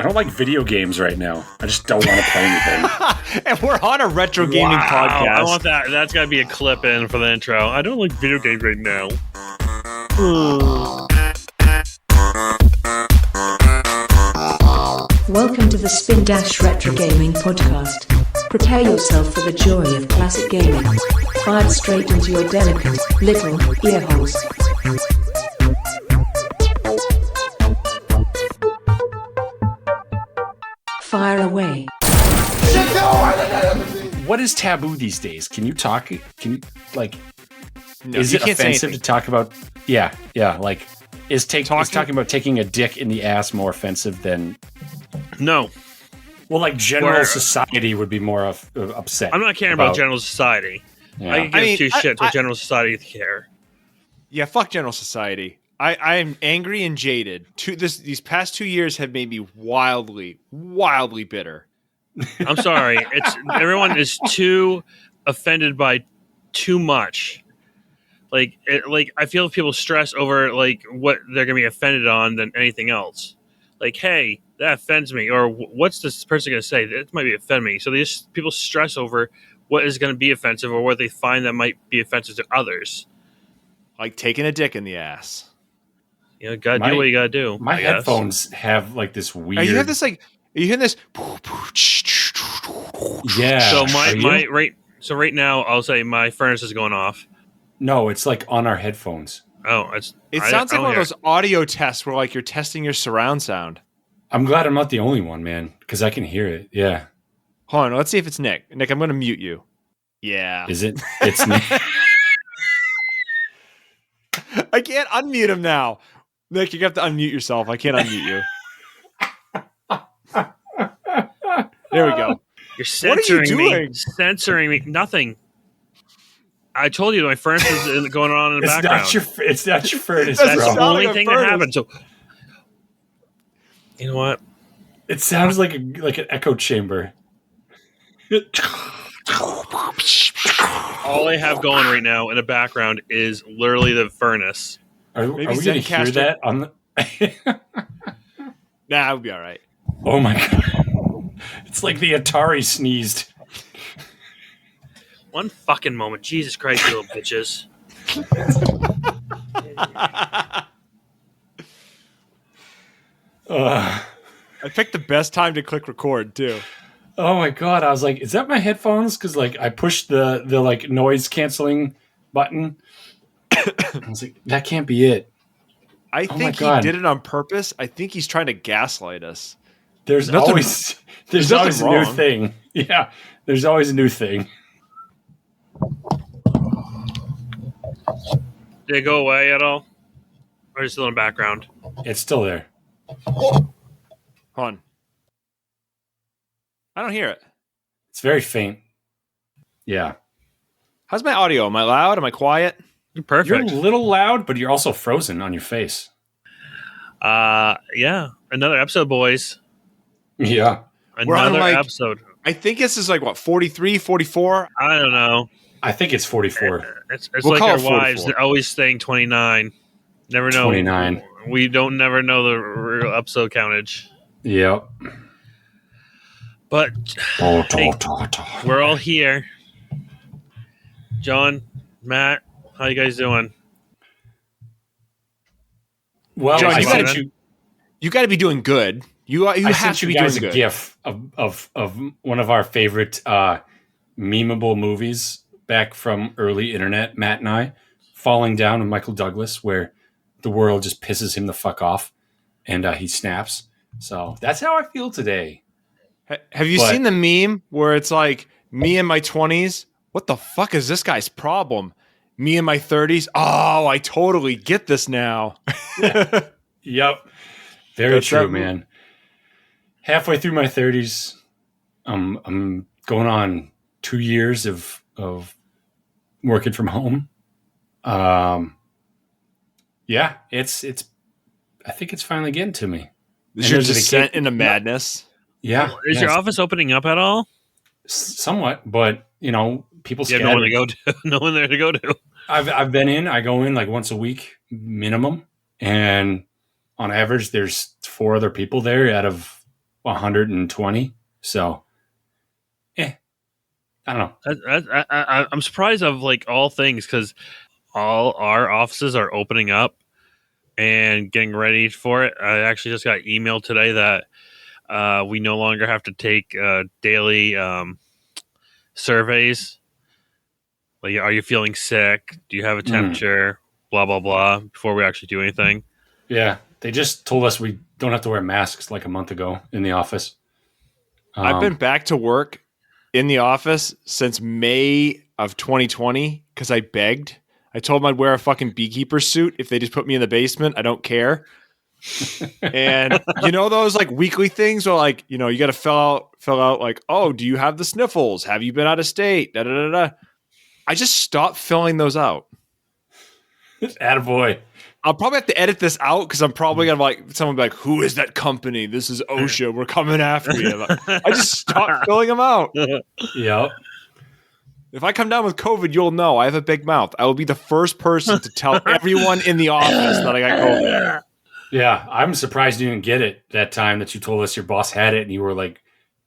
I don't like video games right now. I just don't want to play anything. And we're on a retro gaming podcast. I want that. That's got to be a clip in for the intro. I don't like video games right now. Welcome to the Spin Dash Retro Gaming Podcast. Prepare yourself for the joy of classic gaming. Fired straight into your delicate little ear holes. Fire away. What is taboo these days? Can you talk? Can you like? No, is you it can't say offensive to anything. talk about? Yeah. Like, is talking about taking a dick in the ass more offensive than? No, Well, like general Where- society would be more upset. I'm not caring about general society. Yeah. I can give I mean, two shits I- what general society care. Yeah, fuck general society. I'm angry and jaded. These past 2 years have made me wildly bitter. I'm sorry. Everyone is too offended by too much. Like I feel people stress over like what they're gonna be offended on than anything else. Like, hey, that offends me, or what's this person gonna say? That might be offend me. So people stress over what is gonna be offensive or what they find that might be offensive to others. Like taking a dick in the ass. You know, gotta do what you gotta do. My I guess. headphones have like this weird. Are you have this like? Are you hearing this? Yeah. So Are you? right now, I'll say my furnace is going off. No, it's like on our headphones. Oh, It sounds like one of those audio tests where like you're testing your surround sound. I'm glad I'm not the only one, man, because I can hear it. Yeah. Hold on, let's see if it's Nick. Nick, I'm going to mute you. Yeah. Is it? It's me. I can't unmute him now. Nick, you have to unmute yourself. I can't unmute you. There we go. You're censoring What are you me. doing? Censoring me. Nothing. I told you my furnace is going on in the background. It's not your furnace, That's That's bro. the not only like a thing that furnace. happened. So, you know what? It sounds like an echo chamber. All I have going right now in the background is literally the furnace. Are Maybe we going to hear Zencaster- that on the? Nah, it would be all right. Oh my god! It's like the Atari sneezed. One fucking moment. Jesus Christ, you little bitches. Ugh. I picked the best time to click record, too. Oh my god! I was like, "Is that my headphones?" Because like I pushed the like noise canceling button. I was like, "That can't be it." I Oh my think he God. did it on purpose. I think he's trying to gaslight us. There's Nothing- always there's nothing always a new wrong. thing. Yeah, there's always a new thing. Did it go away at all? Or is it still in the background? It's still there. Hold on. I don't hear it. It's very faint. Yeah, How's my audio? Am I loud? Am I quiet? You're perfect. you're a little loud, but you're also frozen on your face. Yeah. Another episode, boys. Yeah, We're on, Another like- episode. I think this is like, what, 43, 44? I don't know. I think it's 44. It's We'll like call our it 44. wives always saying 29. Never know. 29. We don't never know the real episode countage. Yep. But Oh, Hey. we're all here. John, Matt, how you guys doing? Well, John, I you sent gotta- you. You got to be doing good. You I have sent to you be doing guys a good. GIF of one of our favorite memeable movies back from early internet. Matt and I falling down with Michael Douglas, where the world just pisses him the fuck off, and he snaps. So that's how I feel today. Have you But- seen the meme where it's like, me in my 20s? What the fuck is this guy's problem? Me in my 30s? Oh, I totally get this now. Yep. Very That's true, that- man. Halfway through my 30s, I'm going on 2 years of working from home. Yeah, it's. I think it's finally getting to me. This And your there's a descent kid- into madness. Yeah, Is your office opening up at all? somewhat, but people You have scattered. no one to go to. No one there to go to. I've been in. I go in like once a week minimum, and on average, there's 4 other people there out of 120. So, I don't know. I'm surprised of like all things because all our offices are opening up and getting ready for it. I actually just got email today that we no longer have to take daily surveys. Like, are you feeling sick? Do you have a temperature? Blah blah blah. Before we actually do anything. Yeah, they just told us we don't have to wear masks like a month ago in the office. I've been back to work in the office since May of 2020 because I begged. I told them I'd wear a fucking beekeeper suit if they just put me in the basement. I don't care. And you know those like weekly things where like, you know, you got to fill out like, oh, do you have the sniffles? Have you been out of state? Da, da, da, da. I just stopped filling those out. Attaboy. I'll probably have to edit this out because I'm probably gonna like someone be like, "Who is that company? This is OSHA. We're coming after you." Like, I just stopped filling them out. Yep. If I come down with COVID, you'll know I have a big mouth. I will be the first person to tell everyone in the office that I got COVID. Yeah, I'm surprised you didn't get it that time that you told us your boss had it and you were like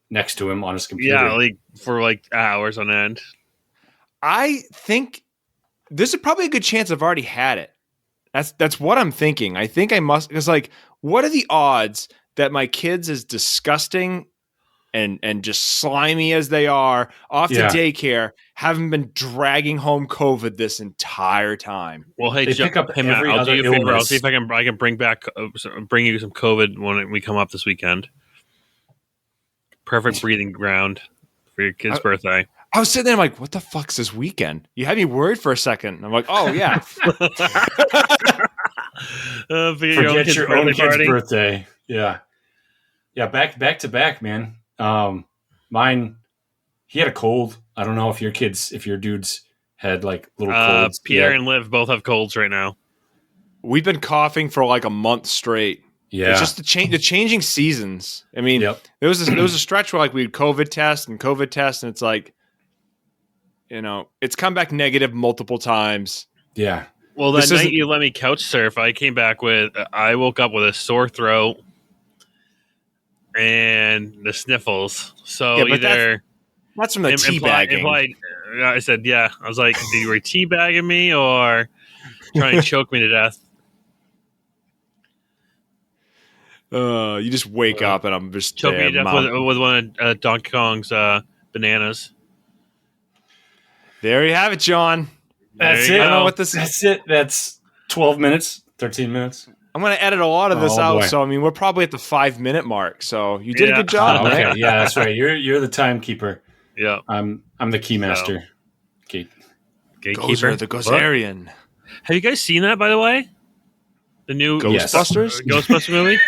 next to him on his computer. Yeah, like for like hours on end. I think there's probably a good chance I've already had it. That's what I'm thinking. I think I must, because like, what are the odds that my kids, as disgusting and just slimy as they are, off to daycare, haven't been dragging home COVID this entire time? Well, hey, They pick up every I'll other do you a favor. I'll illness. see if I can bring you some COVID when we come up this weekend. Perfect breathing ground for your kid's birthday. I was sitting there, I'm like, what the fuck's this weekend? You had me worried for a second. I'm like, oh, yeah. Forget your own kid's birthday. Yeah. Yeah, back to back, man. Mine, he had a cold. I don't know if your dudes had like little colds. Pierre and Liv both have colds right now. We've been coughing for like a month straight. Yeah. It's just the changing seasons. I mean, there was a stretch where like we'd COVID test, and it's like, you know, it's come back negative multiple times. Yeah. Well, that night you let me couch surf, I woke up with a sore throat and the sniffles. So either that's from the teabagging. I said, yeah. I was like, you were teabagging me or trying to choke me to death? You just wake up and I'm just choking me to death with one of Donkey Kong's bananas. There you have it, John. That's it. I don't know what this is. That's it. That's 12 minutes, 13 minutes. I'm going to edit a lot of this out. Boy. So, I mean, we're probably at the 5-minute mark. So you did a good job. Okay. Right? Yeah, that's right. You're the timekeeper. Yeah. I'm the keymaster. Gatekeeper. The Gozerian. Have you guys seen that, by the way? The new Ghostbusters? Ghostbuster movie?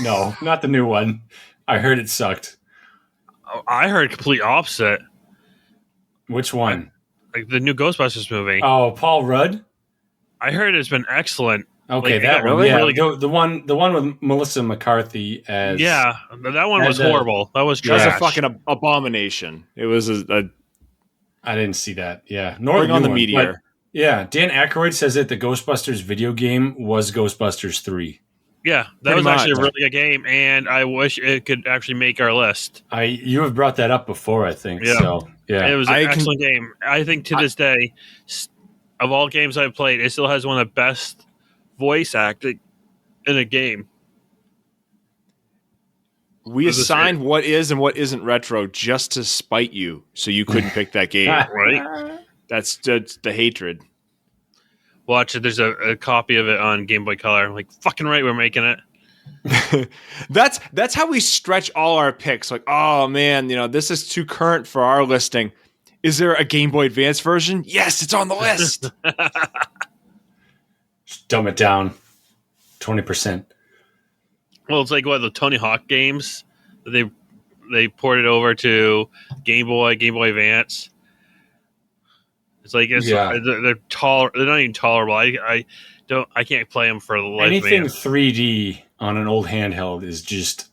No, not the new one. I heard it sucked. I heard complete opposite. Which one? Like the new Ghostbusters movie. Oh, Paul Rudd? I heard it's been excellent. Okay, like, that one. Really the one with Melissa McCarthy as that one was horrible. That was trash. That was a fucking abomination. It was a I didn't see that. Yeah, Bring on the meteor. But, yeah, Dan Aykroyd says that the Ghostbusters video game was Ghostbusters 3. Yeah, that was actually a really good game, and I wish it could actually make our list. You have brought that up before, I think. Yeah. So, yeah. It was an excellent game. I think to this day, of all games I've played, it still has one of the best voice acting in a game. We assigned what is and what isn't retro just to spite you, so you couldn't pick that game. Right? That's the hatred. Watch it. There's a copy of it on Game Boy Color. I'm like, fucking right, we're making it. That's how we stretch all our picks. Like, oh man, this is too current for our listing. Is there a Game Boy Advance version? Yes, it's on the list. Just dumb it down 20%. Well, it's like the Tony Hawk games. They ported over to Game Boy Advance. It's like they're tall. They're not even tolerable. I can't play them for the life of me. Anything 3D on an old handheld is just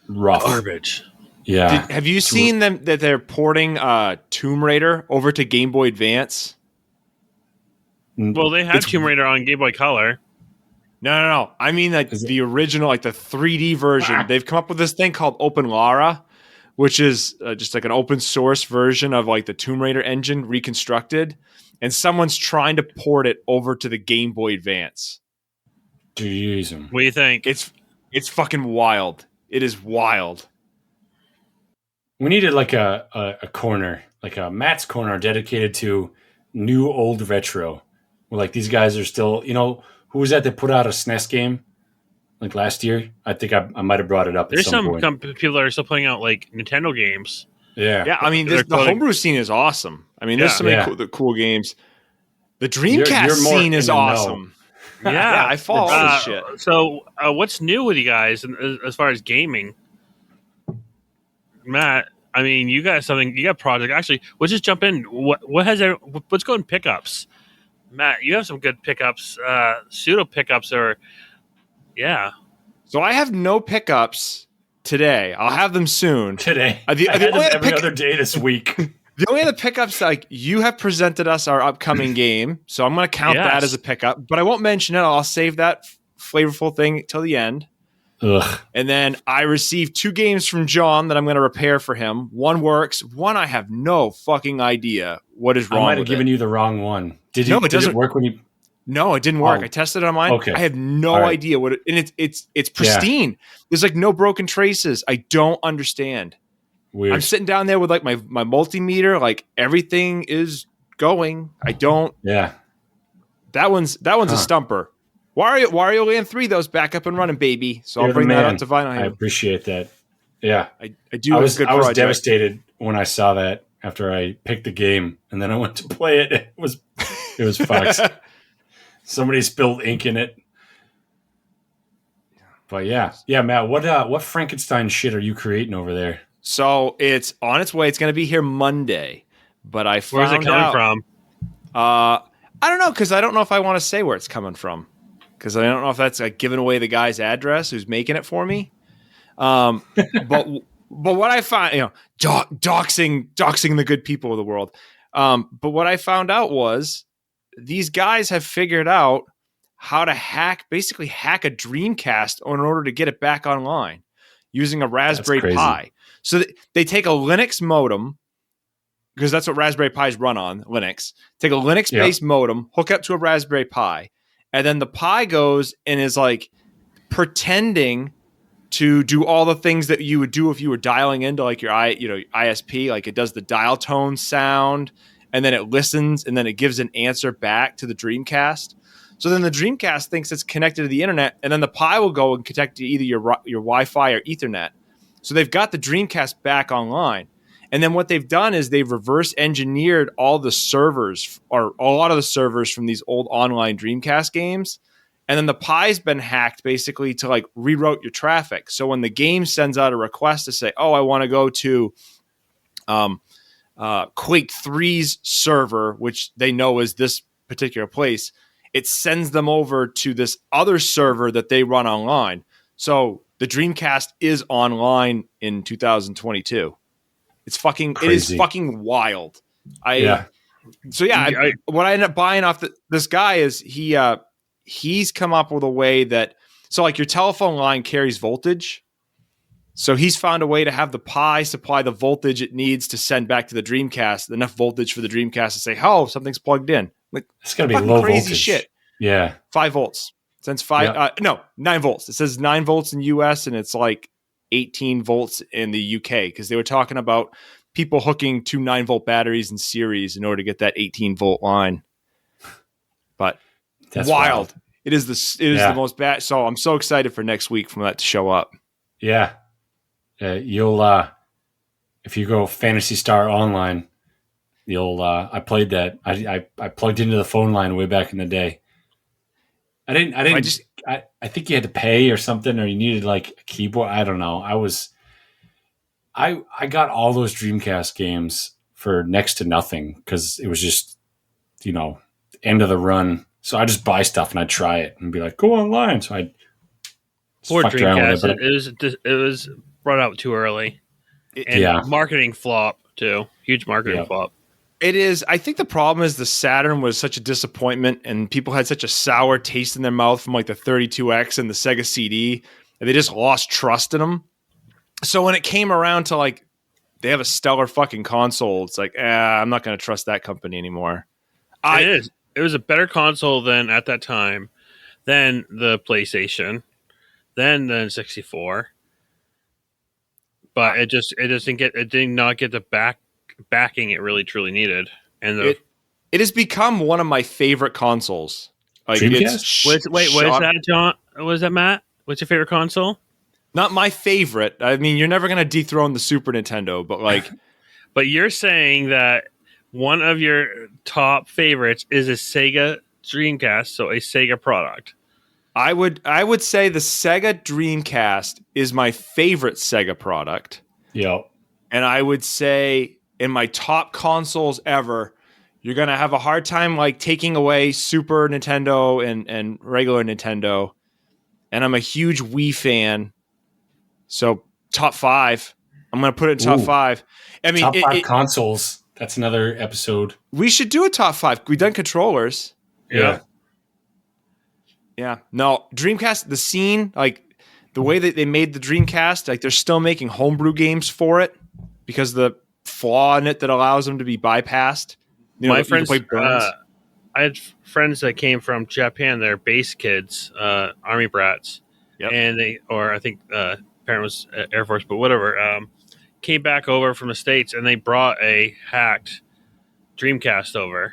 rough. Garbage. Yeah. Have you seen them that they're porting Tomb Raider over to Game Boy Advance? Well, they had Tomb Raider on Game Boy Color. No. I mean like the original, like the 3D version. They've come up with this thing called OpenLara, which is just like an open source version of like the Tomb Raider engine reconstructed, and someone's trying to port it over to the Game Boy Advance. What do you think? It's fucking wild. It is wild. We needed like a corner, like a Matt's corner dedicated to new old retro. Where like these guys are still, who was that put out a SNES game like last year? I think I might have brought it up. There's at some point. people that are still putting out like Nintendo games. Yeah. I mean, the homebrew scene is awesome. I mean, there's so many cool games. The Dreamcast scene is awesome. Yeah, I follow all this shit. So, what's new with you guys as far as gaming? Matt, I mean, you got project. Actually, let's just jump in. What's going pickups? Matt, you have some good pickups, pseudo pickups, yeah. So I have no pickups today. I'll have them soon. Today, I had them every other day this week. The only other pickups, like you have presented us our upcoming game, so I'm going to count that as a pickup, but I won't mention it. I'll save that flavorful thing till the end. Ugh. And then I received 2 games from John that I'm going to repair for him. One works. One I have no fucking idea what is wrong with it. I might have given you the wrong one. Did it work when you... No, it didn't work. I tested it on mine. Okay. I have no idea what it... And it's pristine. Yeah. There's like no broken traces. I don't understand. Weird. I'm sitting down there with like my multimeter. Like everything is going. I don't... Yeah. That one's a stumper. Wario Land 3, though, is back up and running, baby. So I'll bring that up to Vinyl. I appreciate that. Yeah. I do. I was devastated when I saw that after I picked the game, and then I went to play it. It was fucked. Somebody spilled ink in it. But yeah, Matt. What Frankenstein shit are you creating over there? So it's on its way. It's going to be here Monday. But I found out. Where's it coming from? I don't know, because I don't know if I want to say where it's coming from. Because I don't know if that's like giving away the guy's address who's making it for me. But what I find, doxing the good people of the world. But what I found out was these guys have figured out how to basically hack a Dreamcast in order to get it back online using a Raspberry Pi. So they take a Linux modem, because that's what Raspberry Pis run on, Linux. Take a Linux-based modem, hook up to a Raspberry Pi, and then the Pi goes and is like pretending to do all the things that you would do if you were dialing into like your ISP. Like it does the dial tone sound, and then it listens, and then it gives an answer back to the Dreamcast. So then the Dreamcast thinks it's connected to the internet, and then the Pi will go and connect to either your Wi-Fi or Ethernet. So they've got the Dreamcast back online. And then what they've done is they've reverse engineered all the servers, or a lot of the servers from these old online Dreamcast games. And then the Pi's been hacked basically to like reroute your traffic. So when the game sends out a request to say, I want to go to Quake 3's server, which they know is this particular place, it sends them over to this other server that they run online. So the Dreamcast is online in 2022. It's fucking crazy. It is fucking wild. What I ended up buying off this guy is he's come up with a way that, so like your telephone line carries voltage. So he's found a way to have the Pi supply the voltage it needs to send back to the Dreamcast, enough voltage for the Dreamcast to say, something's plugged in. Like it's gonna be low crazy voltage. Shit. Yeah. 5 volts. Since 9 volts. It says 9 volts in US, and it's like 18 volts in the UK, because they were talking about people hooking 2 9-volt batteries in series in order to get that 18-volt line. But that's wild. It is the most bad. So I'm so excited for next week for that to show up. Yeah. You'll if you go Phantasy Star Online, you'll I played that. I plugged into the phone line way back in the day. I think you had to pay or something, or you needed like a keyboard. I don't know. I got all those Dreamcast games for next to nothing, because it was just, end of the run. So I just buy stuff and I try it and be like, go online. So I poor Dreamcast. It was brought out too early. Marketing flop too. Huge marketing flop. It is. I think the problem is the Saturn was such a disappointment, and people had such a sour taste in their mouth from like the 32X and the Sega CD, and they just lost trust in them. So when it came around to like they have a stellar fucking console, it's like, I'm not going to trust that company anymore. It is. It was a better console than at that time, than the PlayStation, than the 64. But it did not get the backing it really truly needed. And it has become one of my favorite consoles. Like, Dreamcast? What is that, John? What is that, Matt? What's your favorite console? Not my favorite. I mean, you're never going to dethrone the Super Nintendo, but like... But you're saying that one of your top favorites is a Sega Dreamcast, so a Sega product. I would say the Sega Dreamcast is my favorite Sega product. Yep. And I would say in my top consoles ever, you're going to have a hard time like taking away Super Nintendo and regular Nintendo. And I'm a huge Wii fan. So top 5. I'm going to put it in top 5. I mean, top 5 consoles. That's another episode. We should do a top 5. We've done controllers. Yeah. Yeah. No, Dreamcast, the scene, like the way that they made the Dreamcast, like they're still making homebrew games for it because the flaw in it that allows them to be bypassed. My friends, I had friends that came from Japan. They're base kids, Army brats. Yep. And I think parent was Air Force, but whatever. Came back over from the States and they brought a hacked Dreamcast over.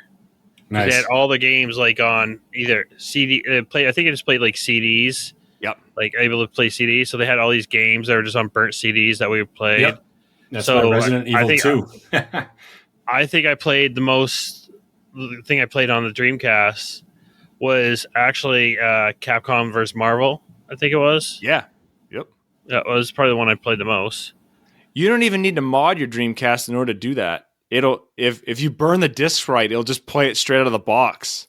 Nice. They had all the games like on either CD. I think it just played like CDs. Yep. Like able to play CDs. So they had all these games that were just on burnt CDs that we played. Yep. That's my Resident Evil 2. I think I played the thing I played on the Dreamcast was actually Capcom vs. Marvel. I think it was. Yeah. Yep. That was probably the one I played the most. You don't even need to mod your Dreamcast in order to do that. It'll if you burn the disc right, it'll just play it straight out of the box.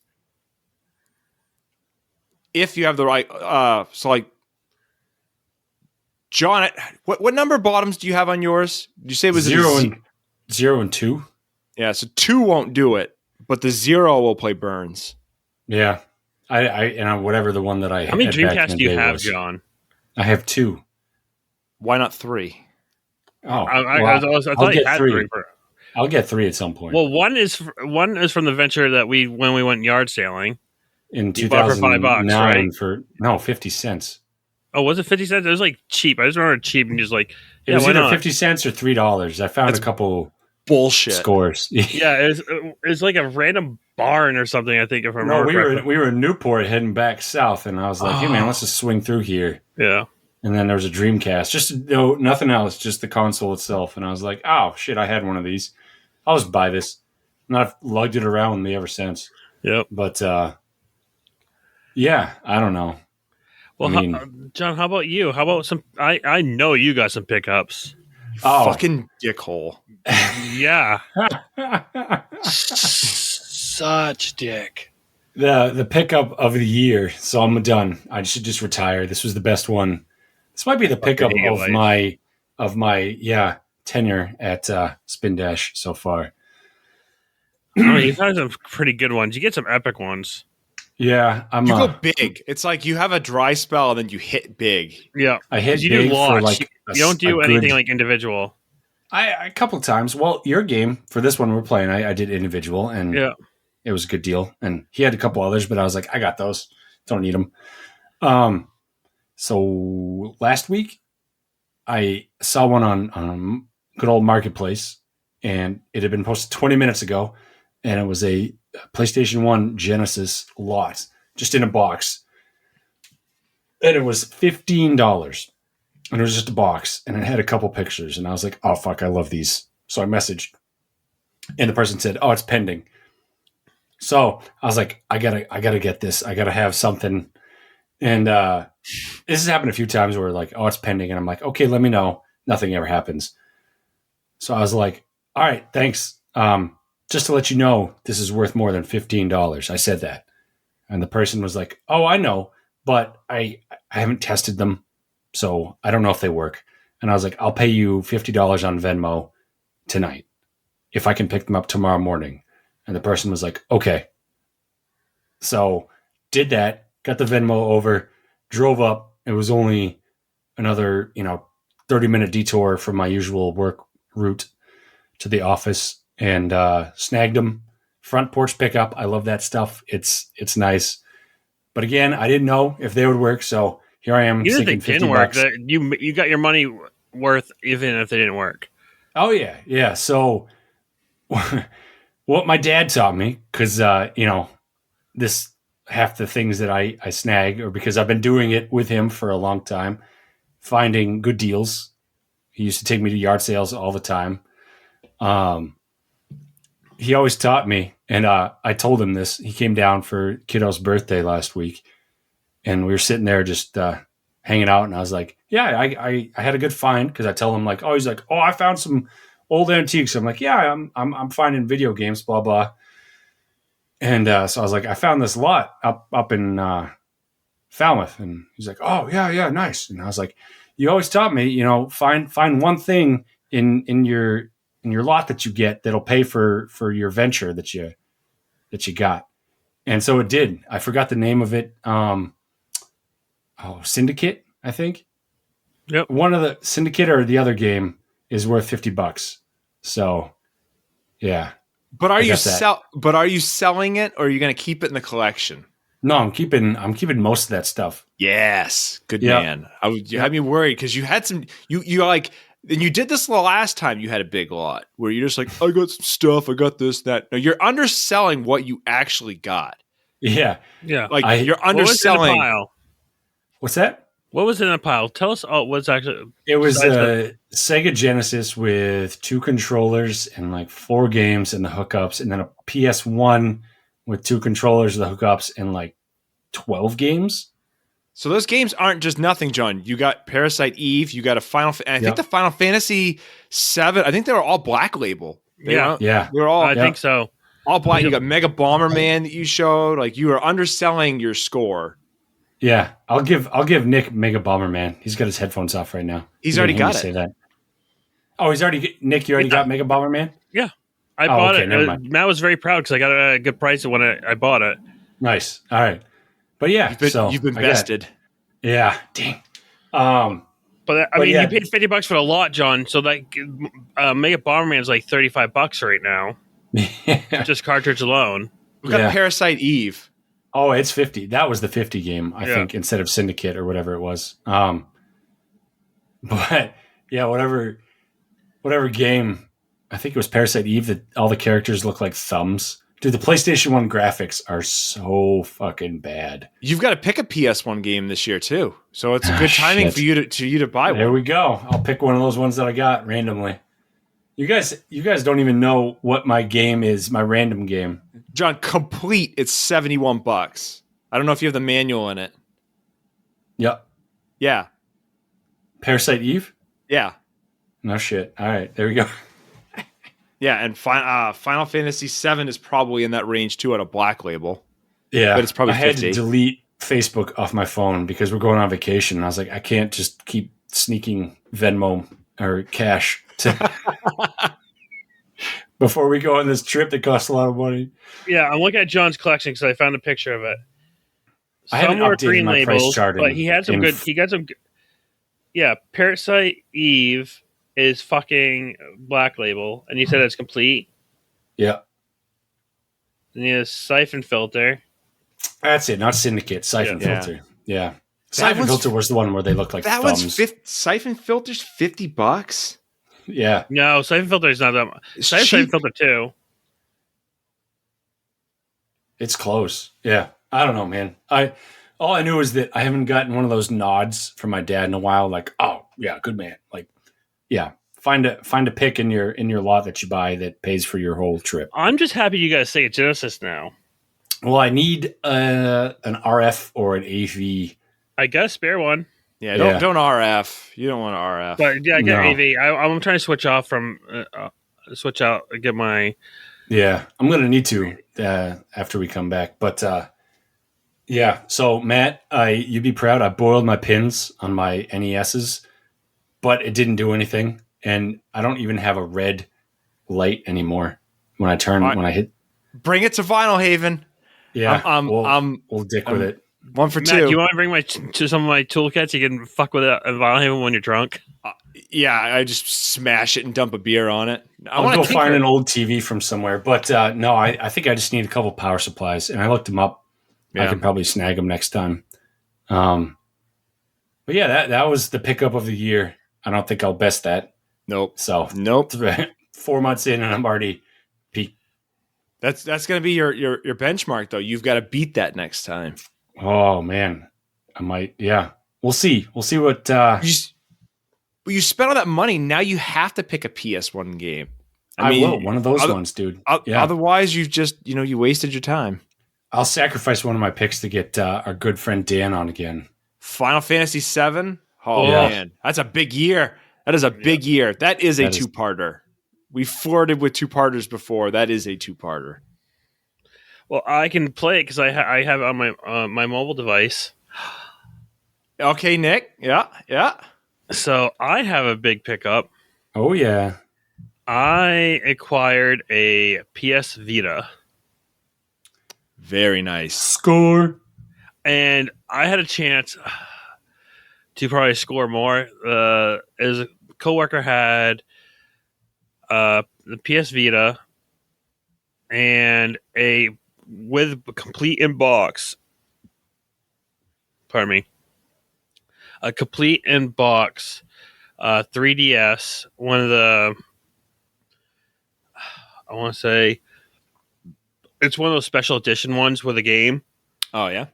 If you have the right, so like, John, what number bottoms do you have on yours? Did you say it was 0 and 2? Yeah, so 2 won't do it, but the 0 will play burns. Yeah, I whatever the one that I. How many Dreamcasts do you have, John? I have 2. Why not 3? Oh, I thought you had 3. I'll get 3 at some point. Well, one is from the venture that when we went yard sailing in you bought for $5, right? For 50 cents. Oh, was it 50 cents? It was like cheap. I just remember cheap and just like it was either 50 cents or $3. I found a couple bullshit Yeah, scores. it was like a random barn or something. I think if I remember. No, we were in Newport heading back south, and I was like, "Hey man, let's just swing through here." Yeah. And then there was a Dreamcast, just nothing else, just the console itself. And I was like, "Oh shit, I had one of these. I'll just buy this." And I've lugged it around with me ever since. Yep. But yeah, I don't know. Well, I mean, John, how about you? How about some? I know you got some pickups. Fucking dickhole. Yeah. Such dick. The pickup of the year. So I'm done. I should just retire. This was the best one. This might be the pickup of my tenure at Spin Dash so far. You've had some pretty good ones. You get some epic ones. Yeah, you go big. It's like you have a dry spell and then you hit big. Yeah, I hit you big do for like you don't do anything like individual. A couple of times. Well, your game for this one we're playing, I did individual, and it was a good deal. And he had a couple others, but I was like, I got those. Don't need them. So last week I saw one on good old Marketplace, and it had been posted 20 minutes ago, and it was a PlayStation 1 Genesis lot, just in a box. And it was $15. And it was just a box, and it had a couple pictures. And I was like, oh, fuck, I love these. So I messaged, and the person said, oh, it's pending. So I was like, I gotta get this. I gotta have something. And this has happened a few times where like, oh, it's pending. And I'm like, okay, let me know. Nothing ever happens. So I was like, all right, thanks. Just to let you know, this is worth more than $15. I said that. And the person was like, oh, I know, but I haven't tested them, so I don't know if they work. And I was like, I'll pay you $50 on Venmo tonight. if I can pick them up tomorrow morning. And the person was like, okay. So did that, got the Venmo over, drove up. It was only another, 30-minute detour from my usual work route to the office, and snagged them. Front porch pickup. I love that stuff. It's nice. But again, I didn't know if they would work, so here I am. Even if they sinking didn't 50 work, bucks. you got your money worth even if they didn't work. Oh yeah. So what my dad taught me, because this half the things that I snag, or because I've been doing it with him for a long time, finding good deals. He used to take me to yard sales all the time. He always taught me, and I told him this. He came down for kiddo's birthday last week, and we were sitting there just hanging out, and I was like, yeah, I had a good find, because I tell him, like, oh, he's like, oh, I found some old antiques. I'm like, yeah, I'm finding video games, blah blah. And so I was like, I found this lot up in Falmouth, and he's like, oh yeah, nice. And I was like, you always taught me, find one thing in your lot that you get that'll pay for your venture that you got. And so it did. I forgot the name of it. Syndicate, I think. Yep. One of the Syndicate or the other game is worth $50. So yeah. But are you selling it, or are you going to keep it in the collection? No, I'm keeping most of that stuff. Yes, good man. You had me worried because you had some. You like, and you did this the last time you had a big lot where you're just like, I got some stuff, I got this, that. No, you're underselling what you actually got. Yeah. Like you're underselling. What was in the pile? What's that? What was in the pile? Tell us. What's actually? It was a Sega Genesis with 2 controllers and like 4 games and the hookups, and then a PS1 with 2 controllers, the hookups, and like 12 games. So those games aren't just nothing, John. You got Parasite Eve. You got a Final. And I think the Final Fantasy 7. I think they were all Black Label. They were all. I think so. All black. You got Mega Bomberman that you showed. Like you were underselling your score. Yeah, I'll give Nick Mega Bomberman. He's got his headphones off right now. He's already got it. Say that. Oh, he's already Nick. You already got Mega Bomberman. Yeah, I bought it. Never mind. Matt was very proud because I got a good price when I bought it. Nice. All right, but yeah, you've been vested. Yeah, dang. But you paid $50 for the lot, John. So like, Mega Bomberman is like $35 right now. Just cartridge alone. We got Parasite Eve. Oh, it's 50. That was the 50 game, I think, instead of Syndicate or whatever it was. But yeah, whatever game. I think it was Parasite Eve that all the characters look like thumbs. Dude, the PlayStation 1 graphics are so fucking bad. You've got to pick a PS1 game this year too, so it's a good timing for you to buy one. There we go. I'll pick one of those ones that I got randomly. You guys don't even know what my game is, my random game. John, complete, it's $71. I don't know if you have the manual in it. Yep. Yeah. Parasite Eve? Yeah. No shit. All right, there we go. Yeah, and Final Fantasy VII is probably in that range too at a Black Label. Yeah. But it's probably 50. I had to delete Facebook off my phone because we're going on vacation. And I was like, I can't just keep sneaking Venmo or cash to before we go on this trip that costs a lot of money. Yeah, I'm looking at John's collection because I found a picture of it. I haven't updated my price chart, but he had some good. He got some. Yeah, Parasite Eve is fucking Black Label, and you said it's complete. Yeah. And he has Siphon Filter. That's it, not Syndicate. Siphon Filter. Yeah. Siphon Filter was the one where they look like that thumbs. Siphon Filter's $50. Yeah. No, Siphon Filter is not that much. Siphon Filter 2. It's close. Yeah. I don't know, man. All I knew is that I haven't gotten one of those nods from my dad in a while. Like, oh yeah, good man. Like, yeah, find a pick in your lot that you buy that pays for your whole trip. I'm just happy you guys say Genesis now. Well, I need an RF or an AV. I got a spare one. Yeah, don't RF. You don't want to RF. But yeah, I got AV. I'm trying to switch off from switch out. Get my. Yeah, I'm gonna need to after we come back. But yeah, so Matt, you'd be proud. I boiled my pins on my NESs, but it didn't do anything, and I don't even have a red light anymore when I hit. Bring it to Vinyl Haven. Yeah, we'll dick with it. One for Matt, two. do you want to bring to some of my toolkits? You can fuck with it at Vinyl Haven when you're drunk. Yeah, I just smash it and dump a beer on it. I'll go find an old TV from somewhere. But no, I think I just need a couple power supplies, and I looked them up. Yeah. I can probably snag them next time. But yeah, that was the pickup of the year. I don't think I'll best that. Nope. So 4 months in, and I'm already peaked. That's going to be your benchmark, though. You've got to beat that next time. Oh man, I might. Yeah, we'll see. We'll see what. You spent all that money. Now you have to pick a PS1 game. I mean, will. One of those ones, dude. Yeah. Otherwise, you've just you wasted your time. I'll sacrifice one of my picks to get our good friend Dan on again. Final Fantasy VII. Oh man, that's a big year. That is a big year. That is a two-parter. We flirted with two-parters before. That is a two-parter. Well, I can play it because I have it on my mobile device. Okay, Nick. Yeah. So I have a big pickup. Oh yeah. I acquired a PS Vita. Very nice. Score. And I had a chance to probably score more. As a coworker had the PS Vita and with a complete in-box. Pardon me. A complete in-box 3DS. One of the, I want to say, it's one of those special edition ones with a game. Oh yeah.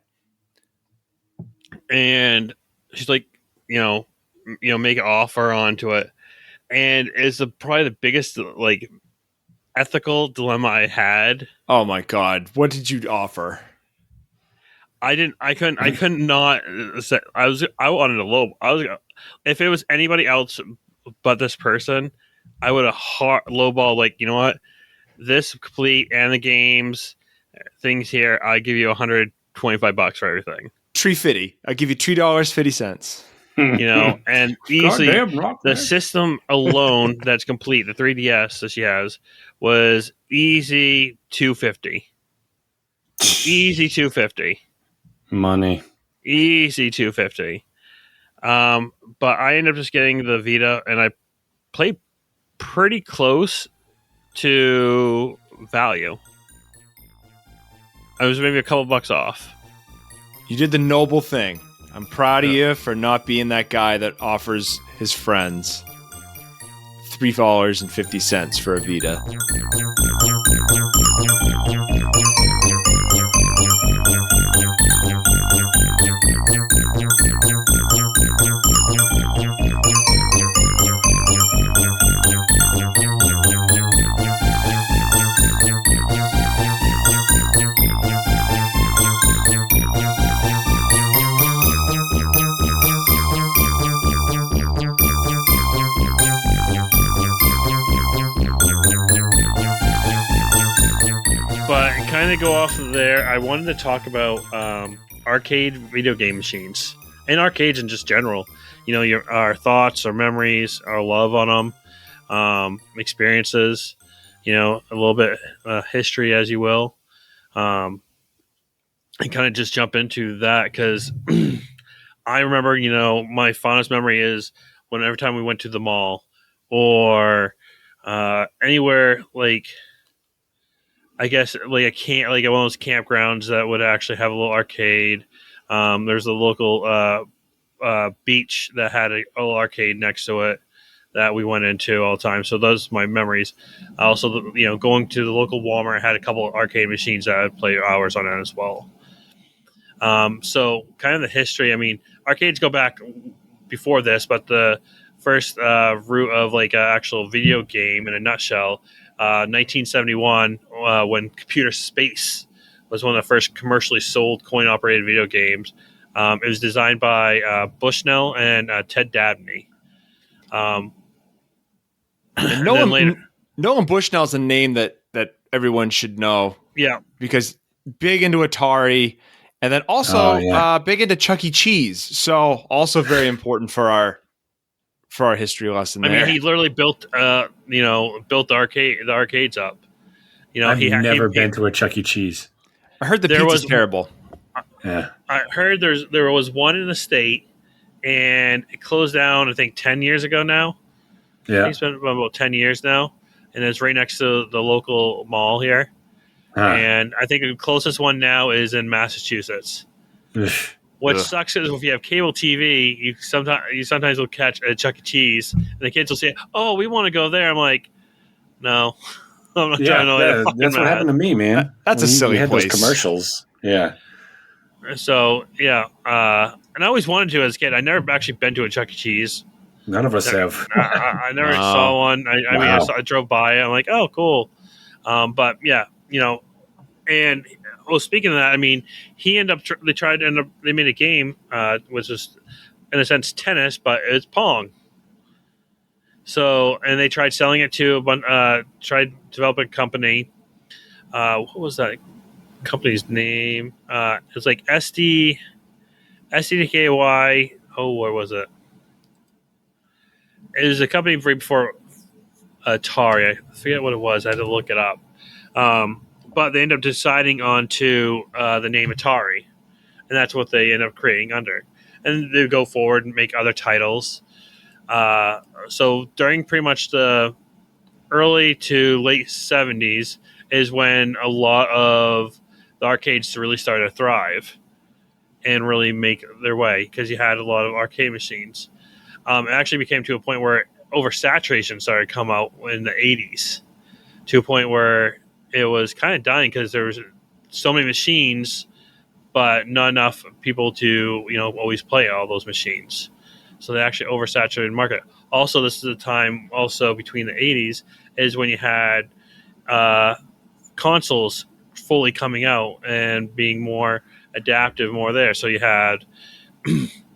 And she's like, make an offer onto it, and it's probably the biggest ethical dilemma I had. Oh my god, what did you offer? I couldn't not. I wanted a low. If it was anybody else but this person, I would have lowball. Like, you know what, this complete and the games things here, I give you $125 for everything. $3.50. I'll give you $2.50. And easily the system alone that's complete, the 3DS that she has, was easy $250. Easy $250. Money. Easy $250. But I ended up just getting the Vita, and I played pretty close to value. I was maybe a couple bucks off. You did the noble thing. I'm proud of you for not being that guy that offers his friends $3.50 for a Vita. Kind of go off of there. I wanted to talk about arcade video game machines and arcades in just general. Our thoughts, our memories, our love on them, experiences. A little bit history, as you will, and kind of just jump into that because I remember, my fondest memory is every time we went to the mall or anywhere I guess one of those campgrounds that would actually have a little arcade. There's a local beach that had a little arcade next to it that we went into all the time. So those are my memories. Also, going to the local Walmart had a couple of arcade machines that I'd play hours on it as well. So kind of the history. I mean, arcades go back before this, but the first root of an actual video game in a nutshell. 1971, when Computer Space was one of the first commercially sold coin-operated video games. It was designed by Bushnell and Ted Dabney. Nolan Bushnell's a name that everyone should know. Yeah, because big into Atari, and then also big into Chuck E. Cheese. So also very important for for our history lesson I there. mean, he literally built built the arcades up. I've never been to a Chuck E. Cheese. I heard the pizza's terrible. Yeah. I heard there was one in the state, and it closed down, I think, 10 years ago now. Yeah. I think it's been about 10 years now, and it's right next to the local mall here. Huh. And I think the closest one now is in Massachusetts. What sucks is if you have cable TV, you sometimes will catch a Chuck E. Cheese, and the kids will say, "Oh, we want to go there." I'm like, "No, I'm not trying to." That's what happened to me, man. That's a silly had place. Those commercials. Yeah. So yeah, and I always wanted to as a kid. I never actually been to a Chuck E. Cheese. None of us have. I never saw one. I mean, I drove by. I'm like, oh, cool. But yeah, and speaking of that, I mean, he ended up. They made a game, which was in a sense tennis, but it's Pong. So, and they tried selling it to tried developing a company. What was that company's name? It was like SDKY. Oh, where was it? It was a company right before Atari. I forget what it was. I had to look it up. But they ended up deciding onto the name Atari, and that's what they end up creating under. And they go forward and make other titles. So during pretty much the early to late 70s is when a lot of the arcades really started to thrive and really make their way, because you had a lot of arcade machines. It actually became to a point where oversaturation started to come out in the 80s, to a point where it was kind of dying because there was so many machines, but not enough people to always play all those machines. So they actually oversaturated the market. Also, this is the time also between the 80s is when you had consoles fully coming out and being more adaptive, more there. So you had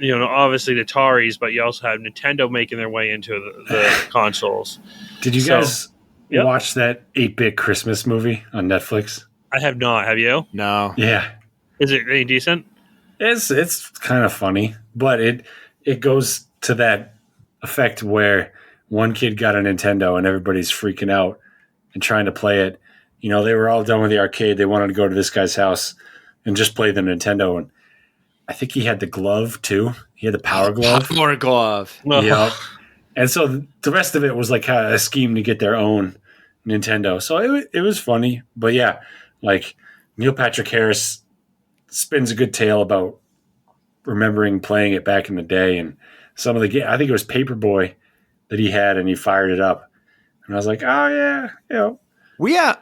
obviously the Ataris, but you also had Nintendo making their way into the consoles. Did you guys watch that 8-Bit Christmas movie on Netflix? I have not. Have you? No. Yeah. Is it any decent? It's kind of funny, but it goes to that effect where one kid got a Nintendo and everybody's freaking out and trying to play it. They were all done with the arcade. They wanted to go to this guy's house and just play the Nintendo. And I think he had the glove too. He had the power glove. Power glove. Yeah. And so the rest of it was like a scheme to get their own Nintendo. So it was funny. But yeah, like Neil Patrick Harris spins a good tale about remembering playing it back in the day, and some of the game. I think it was Paperboy that he had, and he fired it up. And I was like, oh yeah,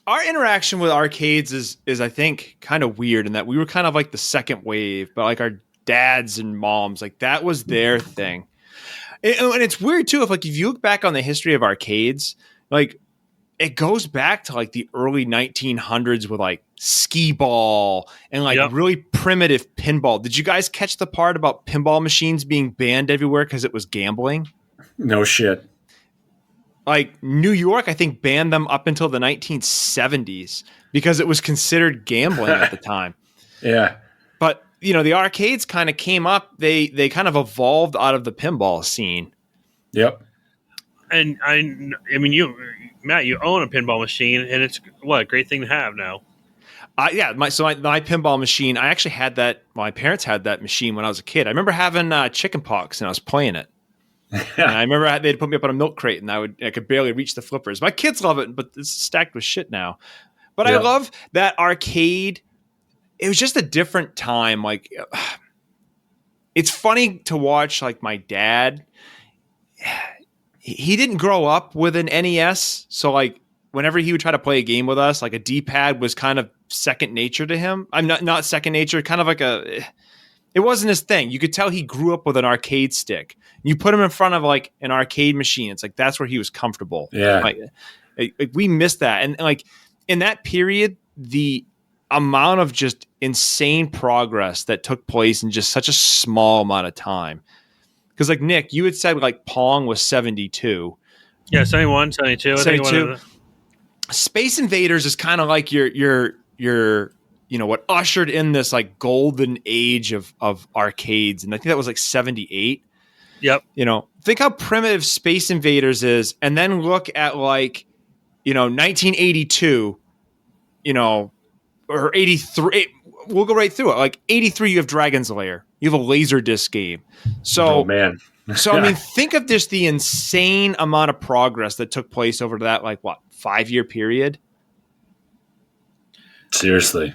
our interaction with arcades is I think kind of weird in that we were kind of like the second wave, but like our dads and moms, like that was their thing. And it's weird too, if you look back on the history of arcades, like it goes back to like the early 1900s with like skee ball and like really primitive pinball. Did you guys catch the part about pinball machines being banned everywhere because it was gambling? No shit. Like New York, I think, banned them up until the 1970s because it was considered gambling at the time. Yeah. But, the arcades kind of came up. They kind of evolved out of the pinball scene. Yep. And I mean, Matt, you own a pinball machine, and it's a great thing to have now. My pinball machine, I actually had that. My parents had that machine when I was a kid. I remember having chicken pox, and I was playing it. And I remember they'd put me up on a milk crate, and I could barely reach the flippers. My kids love it, but it's stacked with shit now. But I love that arcade. It was just a different time. Like, it's funny to watch. Like my dad, he didn't grow up with an NES, so like whenever he would try to play a game with us, like a D-pad was kind of second nature to him. I'm not second nature, kind of like it wasn't his thing. You could tell he grew up with an arcade stick. You put him in front of like an arcade machine, it's like that's where he was comfortable. Yeah. Like we missed that. And like in that period, the amount of just insane progress that took place in just such a small amount of time. Because like Nick, you had said like Pong was 72. Yeah, 71, 72. 72. Space Invaders is kind of like your what ushered in this like golden age of arcades, and I think that was like 78. Yep. Think how primitive Space Invaders is, and then look at 1982, or 83. We'll go right through it. Like 83, you have Dragon's Lair. You have a Laserdisc game. Oh man. I mean, think of just the insane amount of progress that took place over that 5-year period. Seriously.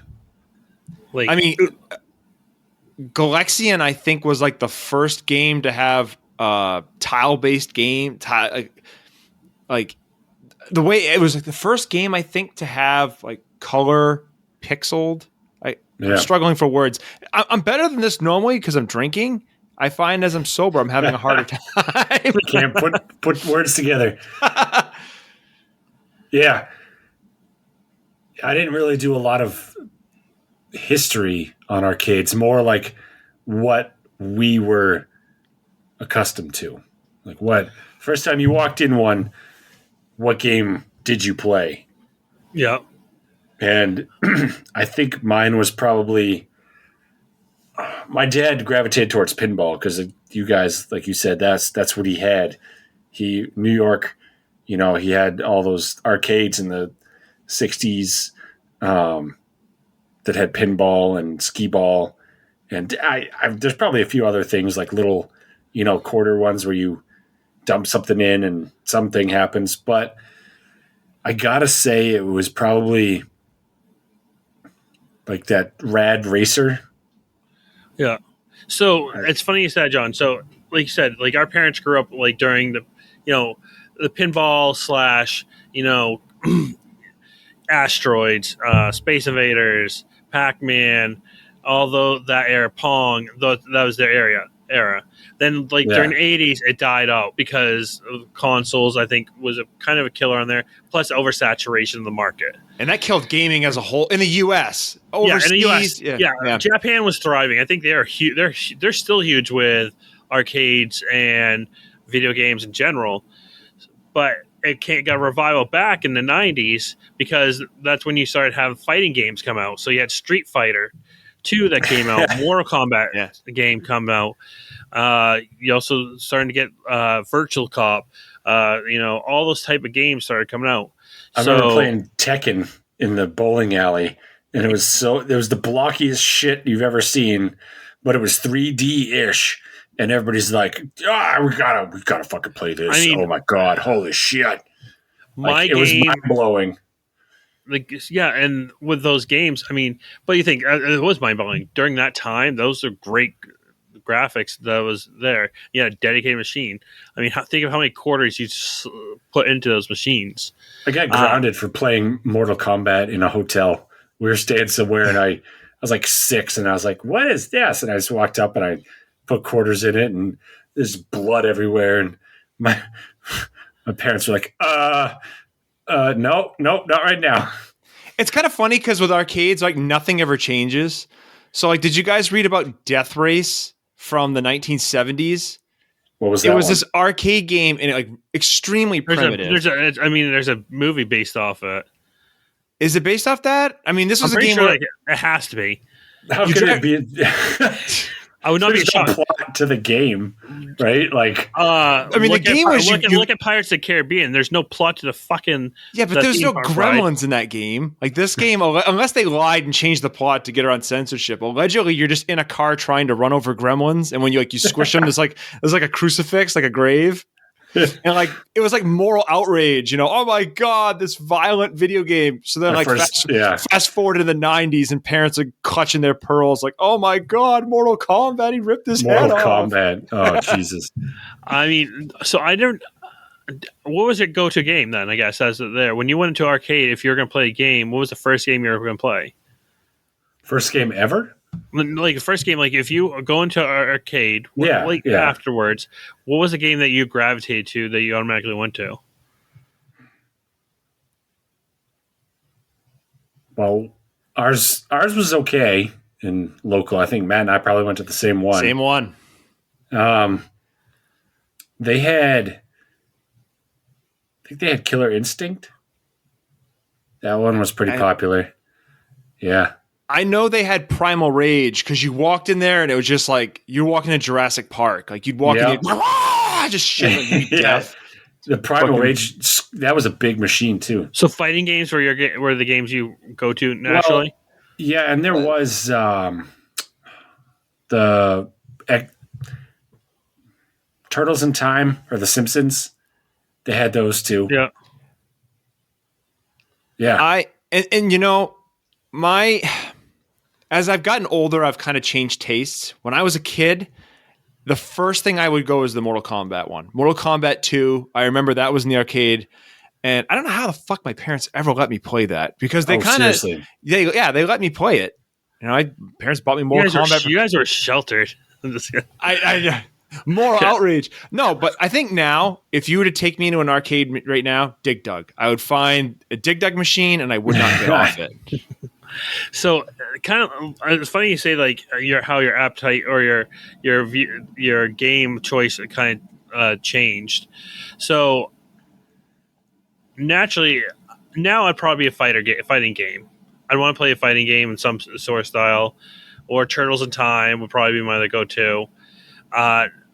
I mean, Galexian, I think, was the first game to have tile-based game. The way it was the first game, I think, to have color pixeled. I'm struggling for words. I'm better than this normally because I'm drinking. I find as I'm sober, I'm having a harder time. Can't put words together. Yeah. I didn't really do a lot of history on arcades, more like what we were accustomed to. What first time you walked in one, what game did you play? Yeah. And I think mine was probably my dad gravitated towards pinball because you guys, like you said, that's what he had. New York, he had all those arcades in the 60s that had pinball and skee ball. And there's probably a few other things like little, quarter ones where you dump something in and something happens. But I got to say it was probably like that Rad Racer. Yeah. So it's funny you said, John. So like you said, our parents grew up during the, the pinball / asteroids, Space Invaders, Pac-Man, although that era, Pong, that was their era. Then during the 80s, it died out because of consoles, I think, was a kind of a killer on there, plus oversaturation of the market. And that killed gaming as a whole in the U.S. Overseas, in the U.S. Yeah. Japan was thriving. I think they're they're still huge with arcades and video games in general. But it got a revival back in the 90s because that's when you started having fighting games come out. So you had Street Fighter 2 that came out, Mortal Kombat game come out. You also starting to get Virtual Cop. All those type of games started coming out. I remember playing Tekken in the bowling alley, and it was the blockiest shit you've ever seen, but it was 3D-ish, and everybody's like, we gotta fucking play this. Oh my god, holy shit. It was mind-blowing. And with those games, but you think it was mind-blowing. During that time, those are great graphics that was there. Yeah, dedicated machine. Think of how many quarters you put into those machines. I got grounded for playing Mortal Kombat in a hotel. We were staying somewhere, and I was 6, and I was like, "What is this?" And I just walked up and I put quarters in it, and there's blood everywhere. And my parents were like, no, not right now." It's kind of funny because with arcades, nothing ever changes. So, did you guys read about Death Race from the 1970s? What was that? It was this arcade game, and extremely primitive. There's a movie based off it. Is it based off that? This was a game. Sure, it has to be. How could it be? I would not be shocked. Plot to the game, right? The game was look at Pirates of the Caribbean. There's no plot to the fucking but there's no gremlins in that game. This game, unless they lied and changed the plot to get around censorship. Allegedly, you're just in a car trying to run over gremlins, and when you squish them, there's a crucifix, like a grave. And it was moral outrage, oh my god, this violent video game. So then fast forward to the 90s, and parents are clutching their pearls oh my god, Mortal Kombat, he ripped his head off. Mortal Kombat, oh Jesus. So I don't. What was your go-to game then? I guess as there, when you went into arcade, if you were going to play a game, what was the first game you were going to play? First game ever? The first game, if you go into arcade, afterwards, what was the game that you gravitated to that you automatically went to? Well, ours was okay in local. I think Matt and I probably went to the same one. Same one. They had Killer Instinct. That one was pretty popular. Yeah. I know they had Primal Rage because you walked in there and it was just like you're walking in Jurassic Park. Like you'd walk in and just shit like you'd be deaf. The Primal Rage, that was a big machine too. So fighting games were the games you go to naturally? Well, yeah, and there was the Turtles in Time or The Simpsons. They had those too. Yeah. Yeah. And you know, as I've gotten older, I've kind of changed tastes. When I was a kid, the first thing I would go is the Mortal Kombat one. Mortal Kombat 2, I remember that was in the arcade. And I don't know how the fuck my parents ever let me play that because they kind of, they let me play it. You know, my parents bought me Mortal Kombat. You guys were sheltered. Moral outrage. No, but I think now, if you were to take me into an arcade right now, Dig Dug, I would find a Dig Dug machine and I would not get off it. So, kind of, it's funny you say like how your appetite or your game choice kind of changed. So, naturally, now I'd probably be a fighting game. I'd want to play a fighting game in some sort of style, or Turtles in Time would probably be my other go-to.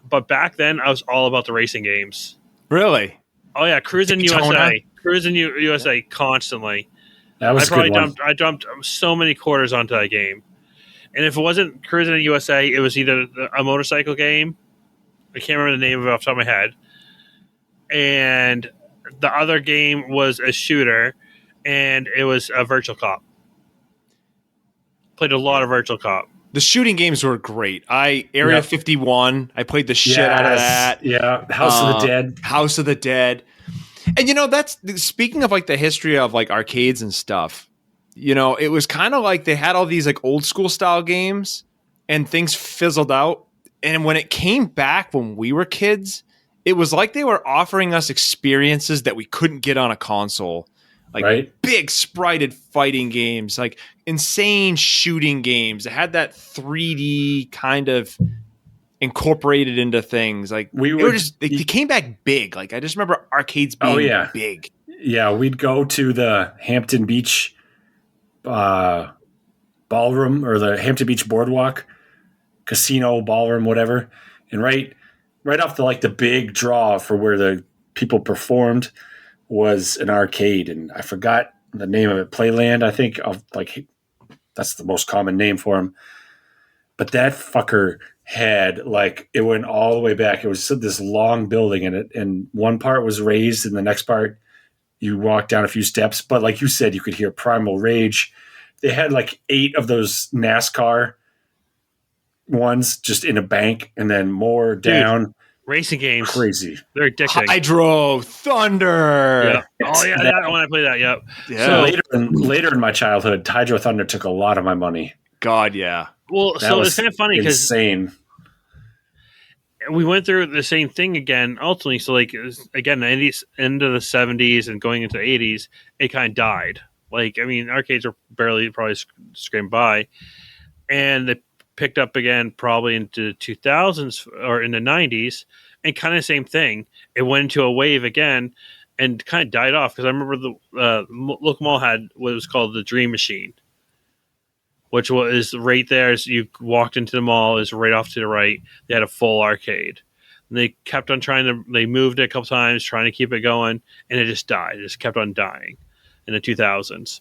But back then, I was all about the racing games. Really? Oh yeah, Cruising USA constantly. That was I dumped so many quarters onto that game. And if it wasn't Cruising in USA, it was either a motorcycle game. I can't remember the name of it off the top of my head. And the other game was a shooter, and it was a Virtual Cop. Played a lot of Virtual Cop. The shooting games were great. Area 51, I played the shit out of that. Yeah, House of the Dead. House of the Dead. And, you know, that's speaking of like the history of like arcades and stuff, you know, it was kind of like they had all these like old school style games and things fizzled out. And when it came back when we were kids, it was like they were offering us experiences that we couldn't get on a console. Like big sprited fighting games, like insane shooting games. It had that 3D kind of incorporated into things. Like they came back big. Like I just remember arcades being big. Yeah, we'd go to the Hampton Beach ballroom or the Hampton Beach Boardwalk casino ballroom, whatever, and right off the big draw for where the people performed was an arcade, and I forgot the name of it. Playland, I think. That's the most common name for him. But that fucker had it went all the way back. It was this long building, and one part was raised, and the next part you walk down a few steps. But like you said, you could hear Primal Rage. They had 8 of those NASCAR ones just in a bank, and then more down. Racing games, crazy. They're addicting. Hydro Thunder. Yeah. Oh yeah, that one I played that. Yep. Yeah. So later in my childhood, Hydro Thunder took a lot of my money. God, yeah. Well, that so it's kind of funny because insane. We went through the same thing again. Ultimately, so again, the end of the 70s and going into the 80s, it kind of died. Arcades were barely probably scraping by, and they picked up again probably into the 2000s or in the 90s, and kind of the same thing. It went into a wave again and kind of died off because I remember the local mall had what was called the Dream Machine, which was right there as you walked into the mall, is right off to the right. They had a full arcade. And they kept on they moved it a couple times, trying to keep it going, and it just died. It just kept on dying in the 2000s.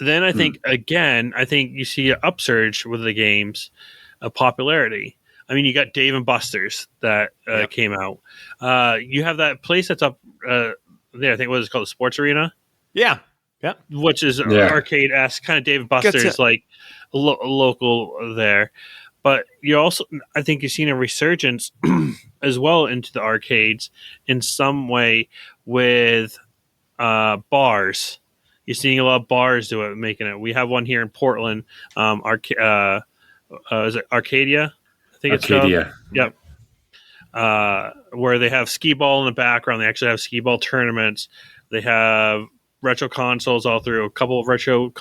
Then I think you see an upsurge with the games of popularity. I mean, you got Dave and Buster's that came out. You have that place that's up there. I think what is it called, the Sports Arena. Yeah, yeah. Which is arcade-esque, kind of Dave and Buster's, local there. But you also, I think you've seen a resurgence as well into the arcades in some way with bars. You're seeing a lot of bars do it, making it. We have one here in Portland. Is it Arcadia? I think it's called. Yep. Where they have skee ball in the background. They actually have skee ball tournaments. They have retro consoles all through. A couple of retro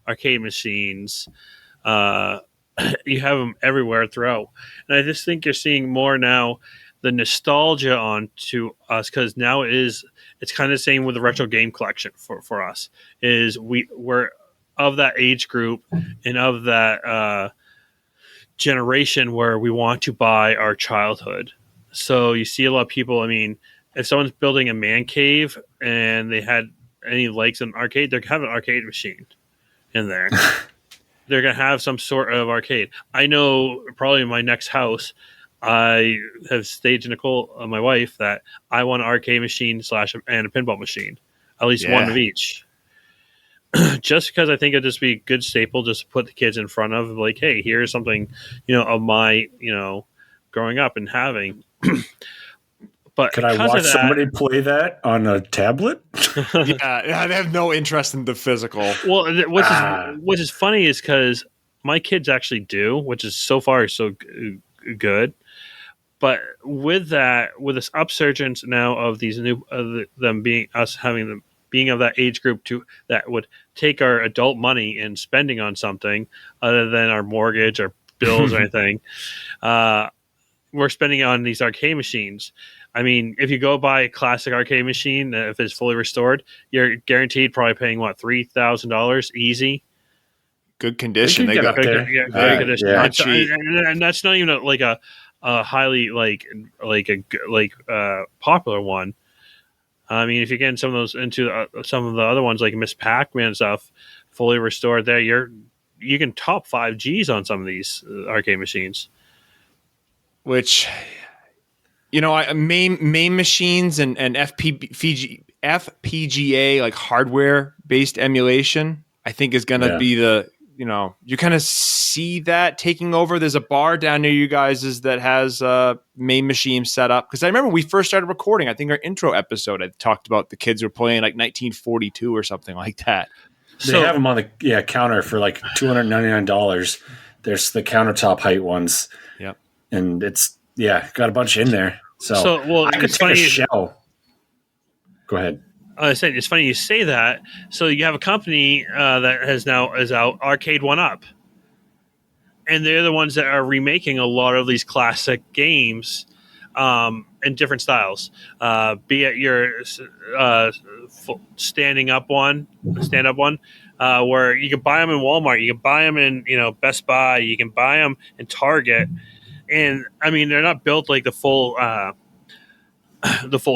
arcade machines. You have them everywhere throughout. And I just think you're seeing more now the nostalgia onto us, because now it's kind of the same with the retro game collection for us. Is we're of that age group and of that generation where we want to buy our childhood. So you see a lot of people. I mean, if someone's building a man cave and they had any likes in arcade, they're gonna have an arcade machine in there. They're gonna have some sort of arcade. I know probably in my next house, I have staged Nicole, my wife, that I want an arcade machine and a pinball machine, at least one of each. Just because I think it'd just be a good staple just to put the kids in front of, like, hey, here's something, of my, growing up and having. But could I watch somebody play that on a tablet? Yeah, they have no interest in the physical. Well, which is funny is because my kids actually do, which is so far so good. But with this upsurgence now of these new, them being us having them being of that age group that would take our adult money and spending on something other than our mortgage or bills or anything, we're spending on these arcade machines. I mean, if you go buy a classic arcade machine, if it's fully restored, you're guaranteed probably paying $3,000 easy. Good condition. They got good condition, and that's not even a highly popular one. I mean, if you get in some of those into some of the other ones like Miss Pac-Man stuff, fully restored, there you can top 5 Gs on some of these arcade machines. Which, main machines and FPGA like hardware based emulation, I think is going to be the. You kind of see that taking over. There's a bar down near you guys that has main machine set up. Because I remember we first started recording, I think our intro episode, I talked about the kids were playing like 1942 or something like that. They have them on the counter for like $299. There's the countertop height ones. Yep. And it's, got a bunch in there. So I could take a shell. Go ahead. I said it's funny you say that. So you have a company that is out, Arcade 1UP, and they're the ones that are remaking a lot of these classic games in different styles. Be it your stand-up one, where you can buy them in Walmart, you can buy them in Best Buy, you can buy them in Target, and I mean they're not built like the full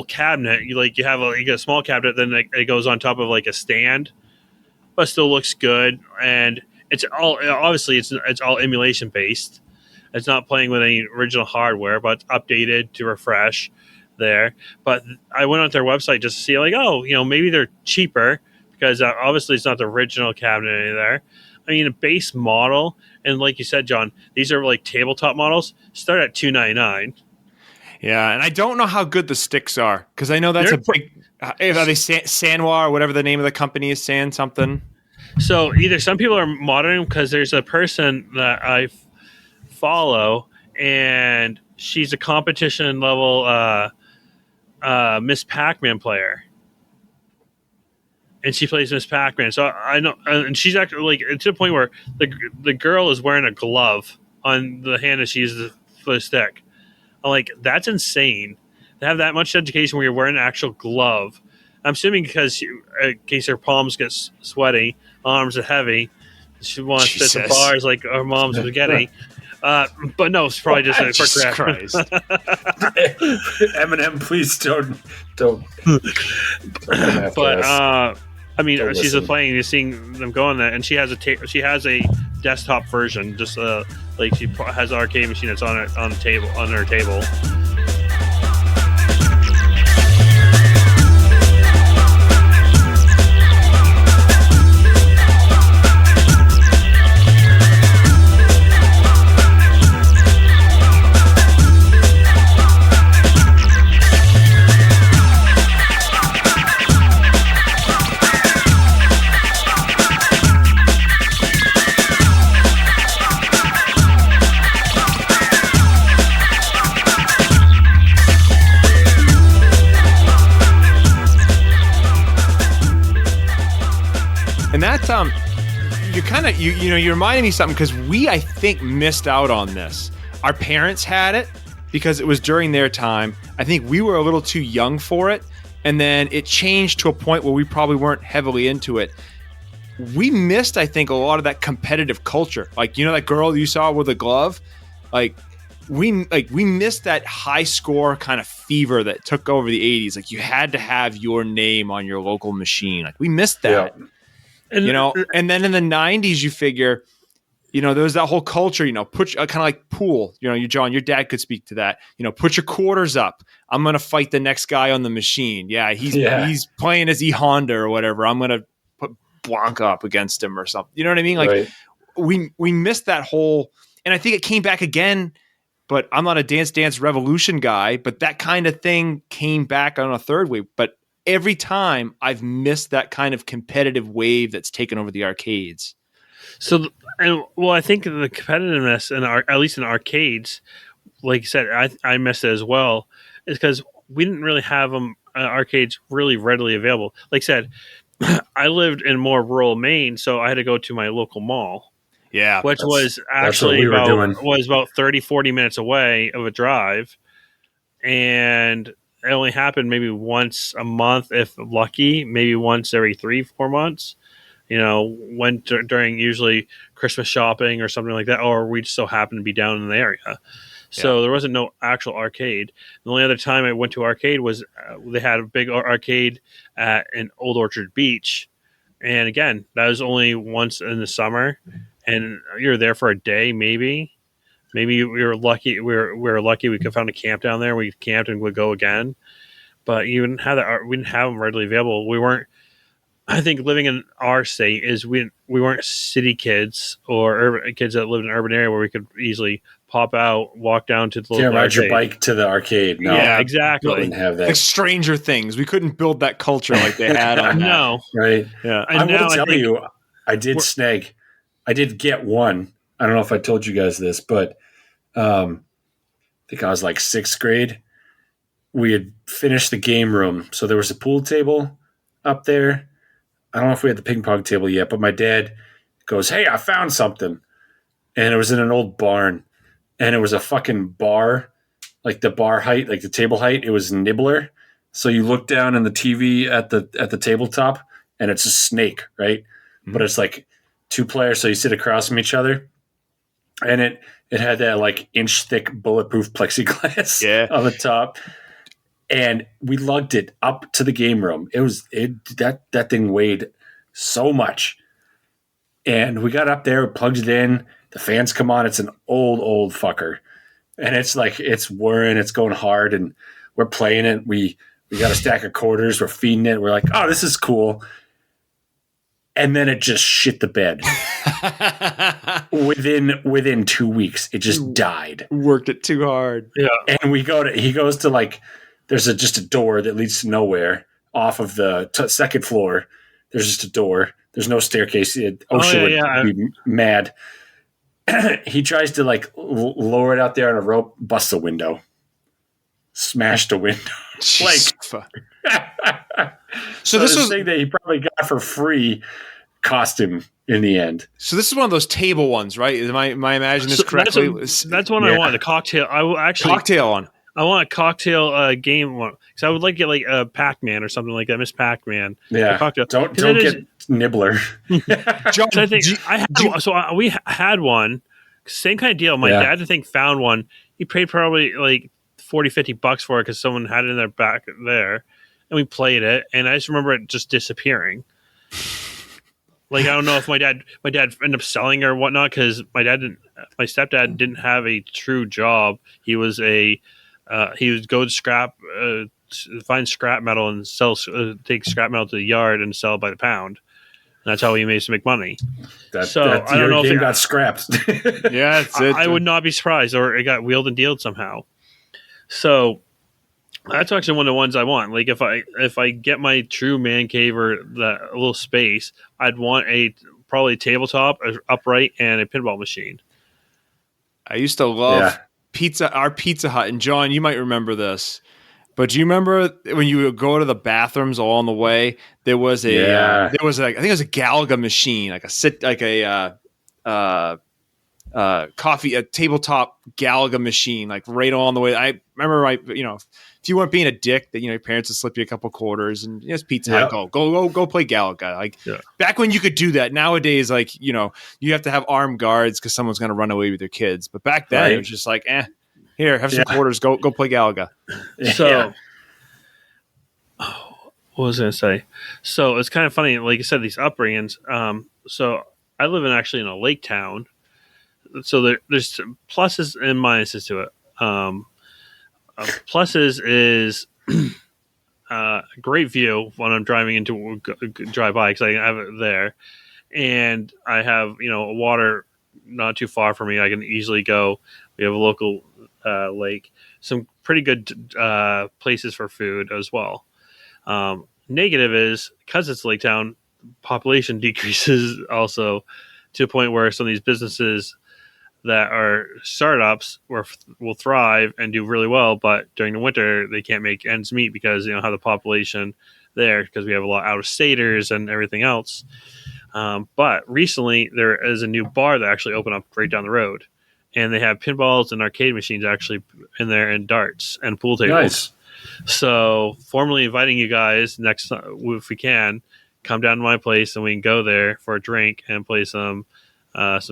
cabinet. You get a small cabinet, then it goes on top of like a stand, but still looks good. And it's all it's all emulation based. It's not playing with any original hardware, but it's updated to refresh there. But I went on their website just to see maybe they're cheaper because obviously it's not the original cabinet there. I mean, a base model, and like you said, John, these are like tabletop models, start at $299. Yeah, and I don't know how good the sticks are because I know that's a big. Are they Sanwa or whatever the name of the company is? San something. So either some people are monitoring because there's a person that I follow and she's a competition level Miss Pac-Man player, and she plays Miss Pac-Man. So I know, and she's actually to the point where the girl is wearing a glove on the hand that she uses for the stick. I'm like, that's insane to have that much education where you're wearing an actual glove. I'm assuming because in case her palms get sweaty, arms are heavy, she wants to spit the bars like her mom's spaghetti. But no, it's probably just for Christ. Eminem, please don't. But I mean, she's just playing. You're seeing them go on that, and she has a desktop version, just she has an arcade machine that's on her table. And that's you kind of you reminded me something because I think missed out on this. Our parents had it because it was during their time. I think we were a little too young for it, and then it changed to a point where we probably weren't heavily into it. we missed, I think, a lot of that competitive culture. Like, that girl you saw with a glove, we missed that high score kind of fever that took over the 80s. Like, you had to have your name on your local machine. Like, we missed that. Yeah. And then in the 90s, you figure, there was that whole culture, put kind of like pool, John, your dad could speak to that, put your quarters up. I'm going to fight the next guy on the machine. Yeah. He's playing as E Honda or whatever. I'm going to put Blanca up against him or something. You know what I mean? Like, right. we missed that whole, and I think it came back again, but I'm not a Dance Dance Revolution guy, but that kind of thing came back on a third wave. But every time I've missed that kind of competitive wave that's taken over the arcades. So, I think the competitiveness at least in arcades, like you said, I missed it as well, is because we didn't really have them arcades really readily available. Like I said, I lived in more rural Maine, so I had to go to my local mall. Yeah, which was actually about 30, 40 minutes away of a drive, and it only happened maybe once a month, if lucky, maybe once every 3-4 months. Went during usually Christmas shopping or something like that, or we just so happened to be down in the area. So there wasn't no actual arcade. The only other time I went to arcade was they had a big arcade in Old Orchard Beach. And again, that was only once in the summer, and you're there for a day, maybe. Maybe we were lucky. We were lucky we could find a camp down there. We camped and would go again. But you didn't have that. We didn't have them readily available. We weren't. I think living in our state is we weren't city kids or urban kids that lived in an urban area where we could easily pop out, walk down to the local ride your bike to the arcade. No, yeah, exactly. We didn't have that. Like Stranger Things, we couldn't build that culture like they had on that. No, right? Yeah, and I will tell you, I did get one. I don't know if I told you guys this, but I think I was like 6th grade. We had finished the game room, so there was a pool table up there. I don't know if we had the ping pong table yet, but my dad goes, "Hey, I found something." And it was in an old barn. And it was a fucking bar, like the bar height, like the table height. It was Nibbler. So you look down in the TV at the tabletop, and it's a snake, right? Mm-hmm. But it's like 2 players, so you sit across from each other. And it had that like inch thick bulletproof plexiglass on the top. And we lugged it up to the game room. That thing weighed so much. And we got up there, plugged it in. The fans come on. It's an old fucker. And it's like, it's whirring, it's going hard, and we're playing it. We got a stack of quarters. We're feeding it. We're like, oh, this is cool. And then it just shit the bed. Within 2 weeks, it just died. Worked it too hard. Yeah. And he goes to like, there's just a door that leads to nowhere off of the second floor. There's just a door. There's no staircase. Ocean would be mad. He tries to like lower it out there on a rope, busts a window, smashed a window. So this was thing that he probably got for free cost him in the end. So this is one of those table ones, right? Am I imagining this correctly? That's one I want. The cocktail. I will actually cocktail one. I want a cocktail game one because I would like to get like a Pac-Man or something like that. Miss Pac-Man. Yeah. Don't get Nibbler. John, we had one. Same kind of deal. My dad, I think, found one. He paid probably like $40-$50 for it because someone had it in their back there, and we played it. And I just remember it just disappearing. Like, I don't know if my dad ended up selling or whatnot because my stepdad didn't have a true job. He was he would go to find scrap metal and take scrap metal to the yard and sell it by the pound. And that's how he managed to make money. I don't know if it got scrapped. Yeah, I would not be surprised, or it got wheeled and dealed somehow. So that's actually one of the ones I want. Like if I get my true man cave or a little space, I'd want probably a tabletop, upright, and a pinball machine. I used to love our Pizza Hut, and John, you might remember this, but do you remember when you would go to the bathrooms along the way? There was I think it was a Galaga machine, coffee, a tabletop Galaga machine, like right on the way. I remember if you weren't being a dick, that your parents would slip you a couple quarters and it's pizza time. Go play Galaga. Like back when you could do that. Nowadays, like you have to have armed guards because someone's going to run away with your kids. But back then, it was just like, here, have some quarters. Go play Galaga. So, what was I going to say? So it's kind of funny, like you said, these upbringings. So I live actually in a lake town. So there's pluses and minuses to it. Pluses is a great view when I'm driving into drive by because I have it there, and I have water not too far from me. I can easily go. We have a local lake, some pretty good places for food as well. Negative is because it's lake town, population decreases also to a point where some of these businesses that are startups will thrive and do really well, but during the winter they can't make ends meet because how the population there, because we have a lot out of staters and everything else. But recently there is a new bar that actually opened up right down the road, and they have pinballs and arcade machines actually in there, and darts and pool tables. Nice. So formally inviting you guys next time, if we can, come down to my place and we can go there for a drink and play some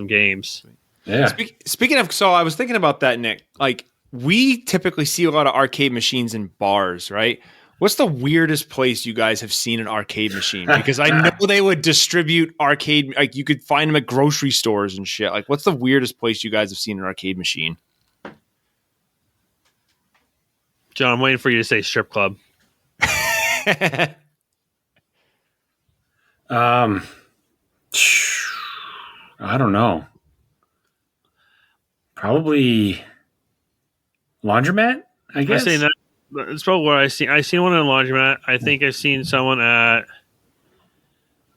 games. Yeah. Speaking of, so I was thinking about that, Nick. Like, we typically see a lot of arcade machines in bars, right? What's the weirdest place you guys have seen an arcade machine? Because I know they would distribute arcade, like you could find them at grocery stores and shit. Like, what's the weirdest place you guys have seen an arcade machine? John, I'm waiting for you to say strip club. I don't know. Probably laundromat, I guess. I say that. It's probably what I seen. I seen one in a laundromat. I think I've seen someone at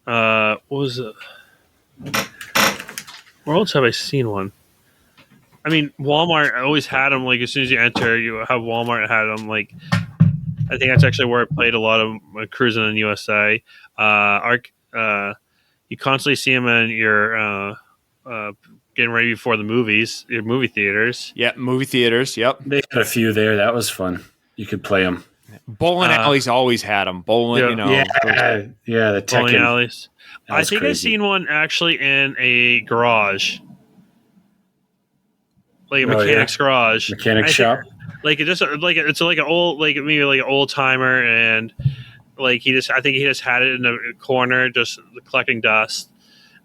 what was it? Where else have I seen one? I mean, Walmart always had them. Like as soon as you enter, you have Walmart had them. Like I think that's actually where I played a lot of cruising in USA. You constantly see them in your getting ready before the movies, your movie theaters. Yeah, movie theaters. Yep, they had a few there. That was fun. You could play them. Bowling alleys always had them. Bowling, yeah, the bowling alleys. I think I've seen one actually in a garage, like a mechanic's garage, mechanic shop. Like it's like an old, like maybe like an old timer, and like I think he just had it in a corner, just collecting dust.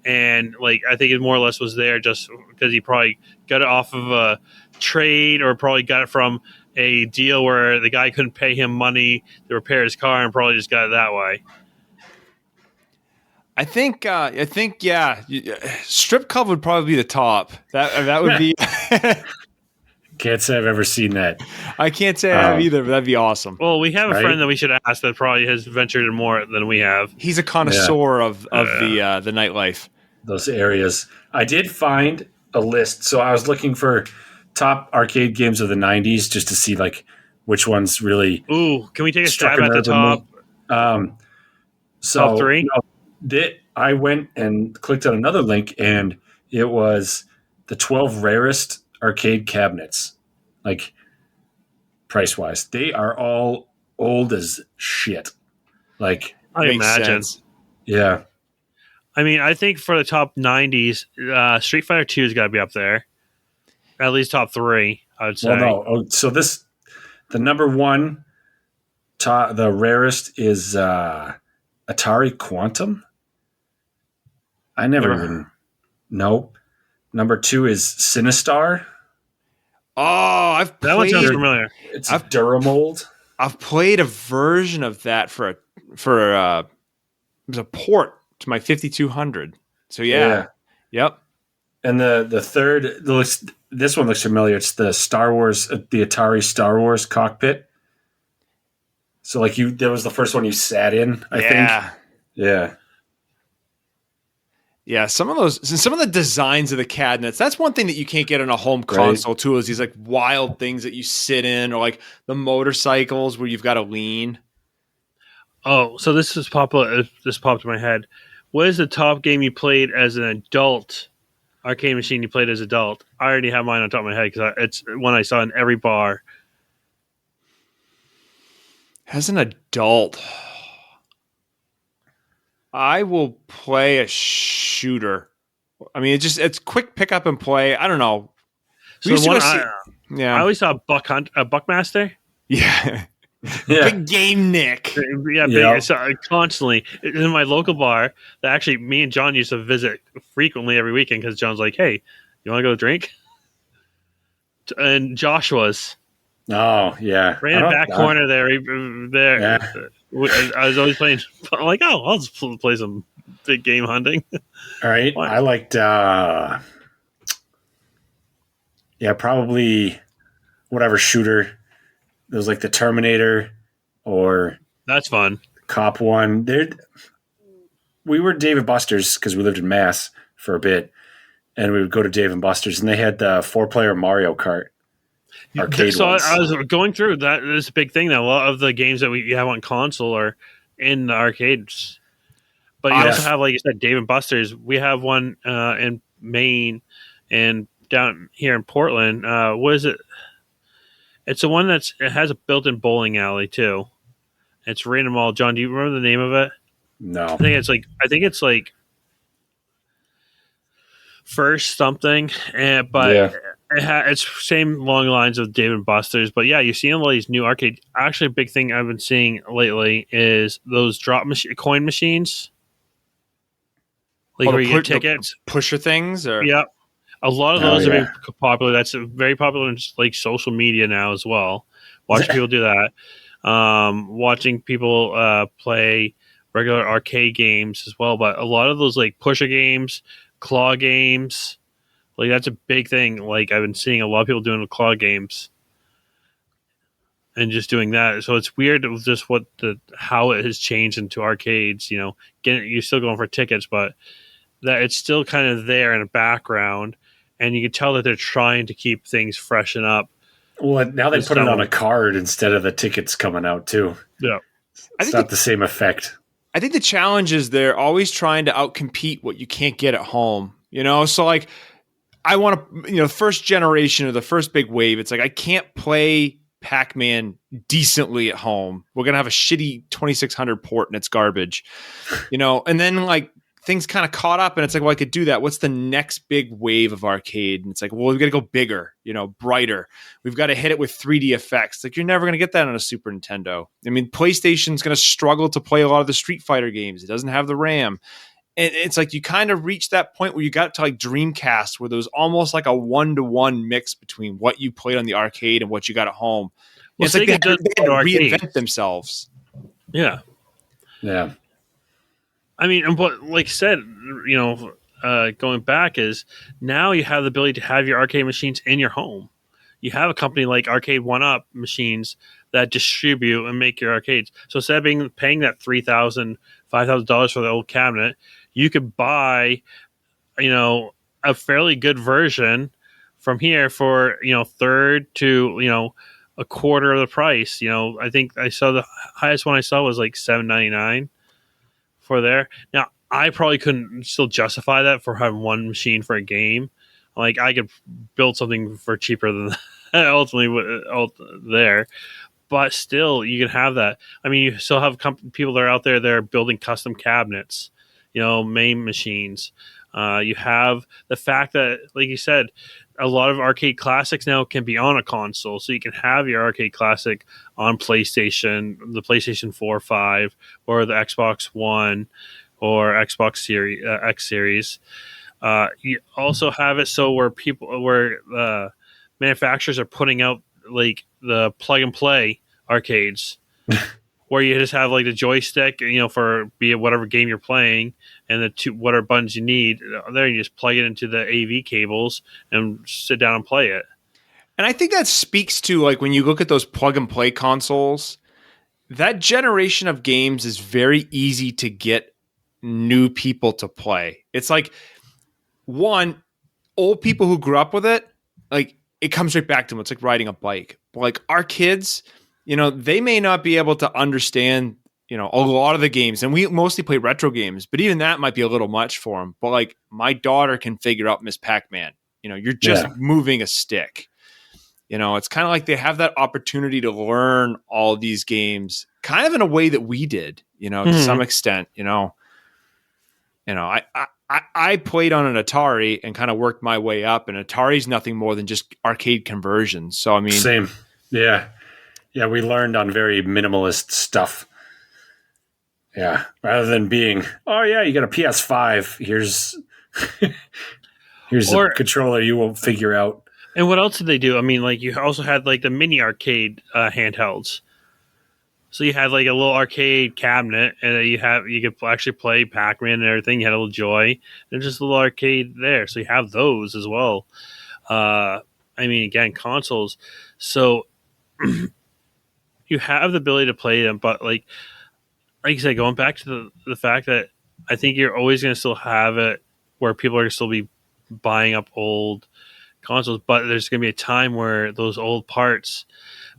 And like I think it more or less was there just because he probably got it off of a trade or probably got it from a deal where the guy couldn't pay him money to repair his car and probably just got it that way. I think, yeah. Strip club would probably be the top. That would be. Can't say I've ever seen that. I can't say I have either, but that'd be awesome. Well, we have a friend that we should ask that probably has ventured in more than we have. He's a connoisseur of the nightlife. Those areas. I did find a list. So I was looking for top arcade games of the 90s just to see like which ones really. Ooh, can we take a stab at the top? Top three? I went and clicked on another link, and it was the 12 rarest arcade cabinets, like price-wise. They are all old as shit. Like, I imagine. Sense. Yeah. I mean, I think for the top 90s, Street Fighter 2 has got to be up there. At least top 3, I would say. Well, no. Oh, so the number one, the rarest is Atari Quantum. I never even know. Number 2 is Sinistar. Oh, that one sounds familiar. It's Duramold. I've played a version of that for it was a port to my 5200. So yeah. Yep. And the third, this one looks familiar. It's the Star Wars, the Atari Star Wars cockpit. So like that was the first one you sat in, I think. Yeah. Yeah, some of the designs of the cabinets, that's one thing that you can't get on a home console too, is these like wild things that you sit in, or like the motorcycles where you've got to lean. Oh, so this popped in my head. What is the top game you played as an adult arcade machine you played as adult? I already have mine on top of my head because it's one I saw in every bar. As an adult, I will play a shooter. I mean, it's quick pick up and play. I don't know. So the one I always saw Buckmaster. Yeah. Yeah. Big game Nick. Yeah, big, so constantly in my local bar that actually me and John used to visit frequently every weekend because John's like, "Hey, you want to go drink?" And Joshua's Oh yeah, right in the back corner there. Yeah. I was always playing. I'm like, "Oh, I'll just play some big game hunting." All right, I liked. Probably whatever shooter. There was like the Terminator or that's fun. Cop one. We were Dave & Buster's because we lived in Mass for a bit, and we would go to Dave & Buster's, and they had the 4-player Mario Kart arcade So ones. I was going through that. Is a big thing now. A lot of the games that we have on console are in the arcades, but you also have, like you said, Dave & Buster's. We have one in Maine and down here in Portland. What is it? It's the one it has a built-in bowling alley too. It's right in the mall. John, do you remember the name of it? No. I think it's like First something, but it's same long lines of Dave & Buster's. But yeah, you're seeing all these new arcade. Actually, a big thing I've been seeing lately is those coin machines. Like where you get tickets, pusher things, or yeah. A lot of those are being popular. That's very popular in like social media now as well. Watching people do that. Watching people play regular arcade games as well. But a lot of those like pusher games, claw games, like that's a big thing. Like I've been seeing a lot of people doing the claw games and just doing that. So it's weird just how it has changed into arcades. You know, you're still going for tickets, but that it's still kind of there in the background. And you can tell that they're trying to keep things freshen up. Well, now they put it on a card instead of the tickets coming out, too. Yeah. It's not the same effect. I think the challenge is they're always trying to outcompete what you can't get at home. You know, so like I want to, first generation or the first big wave, it's like I can't play Pac-Man decently at home. We're going to have a shitty 2600 port and it's garbage. And then like things kind of caught up and it's like, well, I could do that. What's the next big wave of arcade? And it's like, well, we've got to go bigger, brighter. We've got to hit it with 3D effects. Like you're never going to get that on a Super Nintendo. I mean, PlayStation's going to struggle to play a lot of the Street Fighter games. It doesn't have the RAM. And it's like you kind of reach that point where you got to like Dreamcast, where there was almost like a 1-to-1 mix between what you played on the arcade and what you got at home. Well, it's like they had to reinvent themselves. Yeah. Yeah. I mean, but like I said, going back is now you have the ability to have your arcade machines in your home. You have a company like Arcade 1-Up machines that distribute and make your arcades. So instead of paying that $3,000, $5,000 for the old cabinet, you could buy, a fairly good version from here for, third to, a quarter of the price. I think I saw the highest one I saw was like $7.99 for there. Now, I probably couldn't still justify that for having one machine for a game. Like I could build something for cheaper than that ultimately there. But still, you can have that. I mean, you still have people that are out there that are building custom cabinets, main machines. You have the fact that, like you said, a lot of arcade classics now can be on a console. So you can have your arcade classic on PlayStation, the PlayStation 4 or 5, or the Xbox One or Xbox Series X Series. You also have it so where manufacturers are putting out like the plug and play arcades where you just have like the joystick, for be it whatever game you're playing, and the whatever buttons you need there, you just plug it into the AV cables and sit down and play it. And I think that speaks to like when you look at those plug and play consoles, that generation of games is very easy to get new people to play. It's like one, old people who grew up with it, like it comes right back to them. It's like riding a bike. But like our kids, they may not be able to understand a lot of the games, and we mostly play retro games, but even that might be a little much for him. But like my daughter can figure out Miss Pac-Man. You're just moving a stick. It's kind of like they have that opportunity to learn all these games kind of in a way that we did, to some extent. I played on an Atari and kind of worked my way up, and Atari's nothing more than just arcade conversions. So, I mean, same. Yeah. Yeah. We learned on very minimalist stuff. Yeah. Rather than being, oh yeah, you got a PS5. Here's a controller you won't figure out. And what else did they do? I mean, like you also had like the mini arcade handhelds. So you had like a little arcade cabinet, and you could actually play Pac-Man and everything. You had a little Joy, and just a little arcade there. So you have those as well. I mean, again, consoles. So you have the ability to play them, but like you said, going back to the fact that I think you're always going to still have it where people are going to still be buying up old consoles, but there's going to be a time where those old parts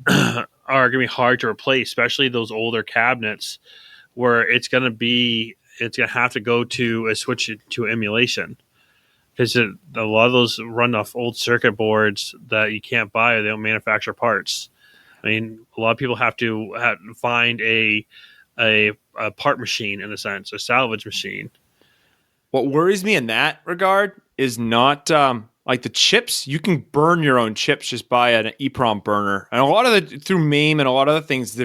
are going to be hard to replace, especially those older cabinets where it's going to have to go to a switch to emulation, because a lot of those run off old circuit boards that you can't buy, or they don't manufacture parts. I mean, a lot of people have to find a part machine, in a sense, a salvage machine. What worries me in that regard is not like the chips. You can burn your own chips just by an EEPROM burner, and a lot of through MAME and a lot of the things.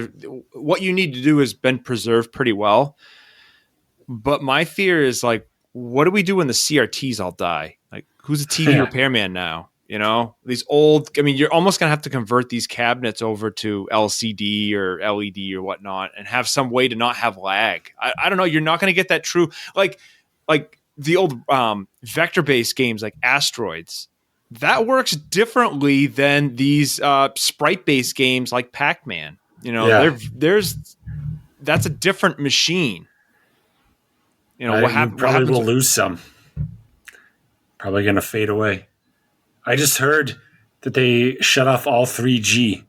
What you need to do has been preserved pretty well. But my fear is like, what do we do when the CRTs all die? Like, who's a TV repairman now? These old. I mean, you're almost gonna have to convert these cabinets over to LCD or LED or whatnot, and have some way to not have lag. I don't know. You're not gonna get that true like the old vector-based games like Asteroids. That works differently than these sprite-based games like Pac-Man. That's a different machine. What happens? Probably will lose some. Probably going to fade away. I just heard that they shut off all 3G.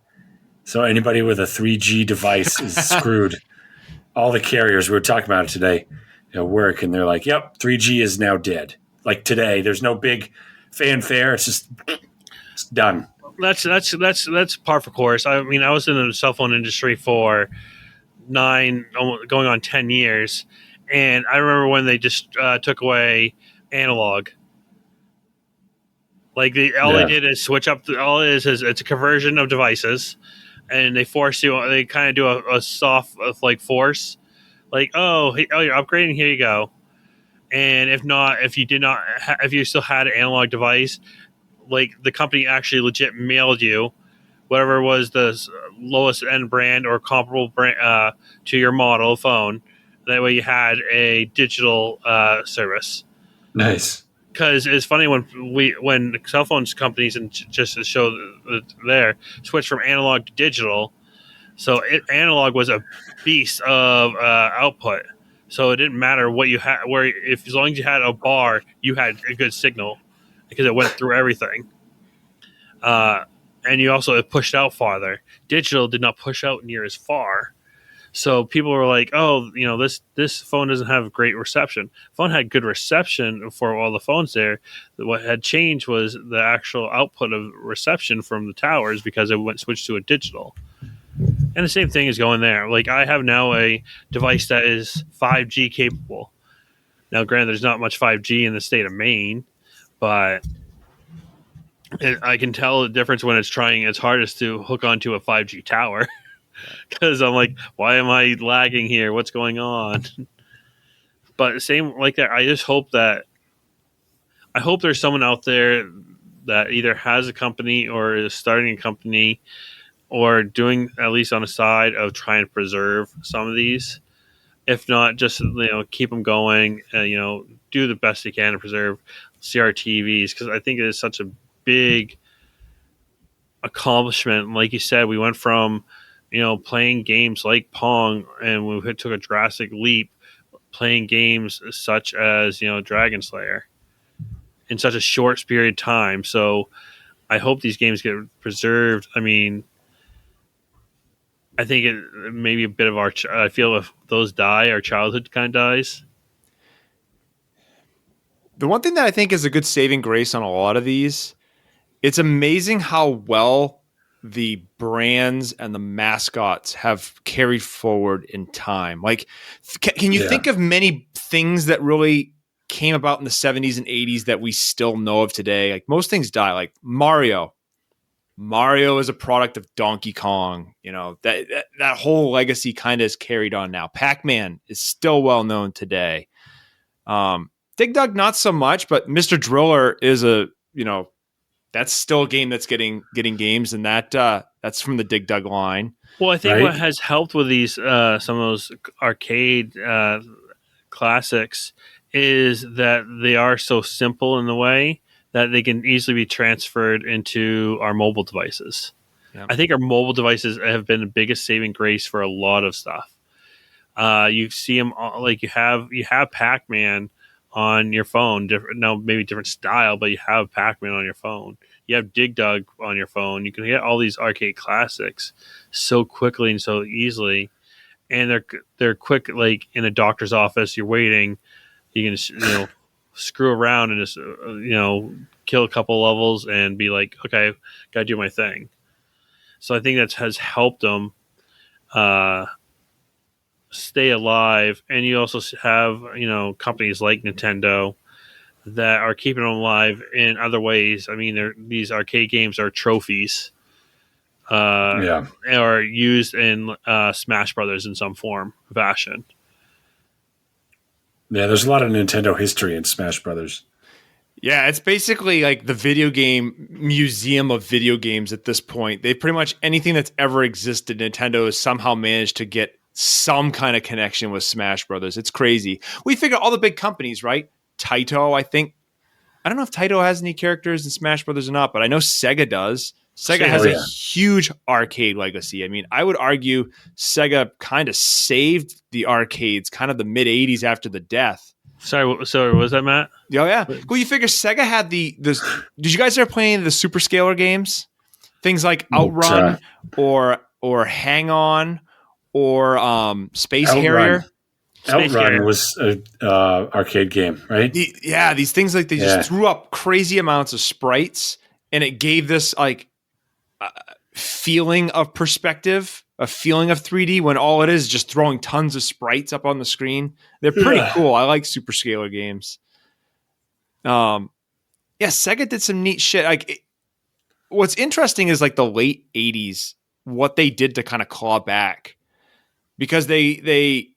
So anybody with a 3G device is screwed. All the carriers, we were talking about it today at work, and they're like, yep, 3G is now dead. Like today, there's no big fanfare. It's done. That's par for course. I mean, I was in the cell phone industry for 9, going on 10 years. And I remember when they just took away analog. Like all they did is switch up. All it is it's a conversion of devices, and they force you. They kind of do a soft like force, like you're upgrading. Here you go. And if not, if you still had an analog device, like the company actually legit mailed you whatever was the lowest end brand or comparable brand to your model phone. That way you had a digital service. Nice. Because it's funny when cell phones companies, and just to show there, switched from analog to digital. So analog was a beast of output. So it didn't matter what you had, as long as you had a bar, you had a good signal because it went through everything. And you also pushed out farther. Digital did not push out near as far. So people were like, "Oh, this phone doesn't have great reception." Phone had good reception for all the phones there. What had changed was the actual output of reception from the towers because it switched to a digital. And the same thing is going there. Like I have now a device that is 5G capable. Now, granted, there's not much 5G in the state of Maine, but I can tell the difference when it's trying its hardest to hook onto a 5G tower. Because I'm like, why am I lagging here? What's going on? But same like that. I hope there's someone out there that either has a company or is starting a company or doing at least on the side of trying to preserve some of these. If not, just keep them going. Do the best you can to preserve CRTVs, because I think it is such a big accomplishment. Like you said, we went from playing games like Pong, and we took a drastic leap playing games such as, Dragon Slayer in such a short period of time. So I hope these games get preserved. I mean, I think it maybe a bit of our. I feel if those die, our childhood kind of dies. The one thing that I think is a good saving grace on a lot of these, it's amazing how well the brands and the mascots have carried forward in time. Like, can you think of many things that really came about in the 70s and 80s that we still know of today? Like, most things die. Like Mario. Mario is a product of Donkey Kong. You know, that whole legacy kind of is carried on now. Pac-Man is still well known today. Dig Dug, not so much, but Mr. Driller is that's still a game that's getting games, and that's from the Dig Dug line. Well, I think what has helped with these some of those arcade classics is that they are so simple in the way that they can easily be transferred into our mobile devices. Yep. I think our mobile devices have been the biggest saving grace for a lot of stuff. You see them like you have Pac-Man on your phone, maybe different style, but you have Pac-Man on your phone. You have Dig Dug on your phone. You can get all these arcade classics so quickly and so easily, and they're quick. Like in a doctor's office, you're waiting. You can screw around and just kill a couple levels and be like, okay, gotta do my thing. So I think that has helped them stay alive. And you also have companies like Nintendo that are keeping them alive in other ways. I mean, these arcade games are trophies, or used in Smash Brothers in some form or fashion. Yeah, there's a lot of Nintendo history in Smash Brothers. Yeah, it's basically like the video game museum of video games at this point. They pretty much anything that's ever existed, Nintendo has somehow managed to get some kind of connection with Smash Brothers. It's crazy. We figure all the big companies, right? Taito, I think. I don't know if Taito has any characters in Smash Brothers or not, but I know Sega does. Sega has a huge arcade legacy. I mean, I would argue Sega kind of saved the arcades kind of the mid-'80s after the death. Sorry, was that Matt? Oh, yeah. Well, you figure Sega had this. Did you guys ever play any of the Super Scalar games? Things like Outrun or Hang On or Space Harrier? Outrun was an arcade game, right? These things like they just threw up crazy amounts of sprites, and it gave this like feeling of perspective, a feeling of 3D when all it is just throwing tons of sprites up on the screen. They're pretty cool. I like Super Scalar games. Sega did some neat shit. Like, what's interesting is like the late 80s, what they did to kind of claw back, because they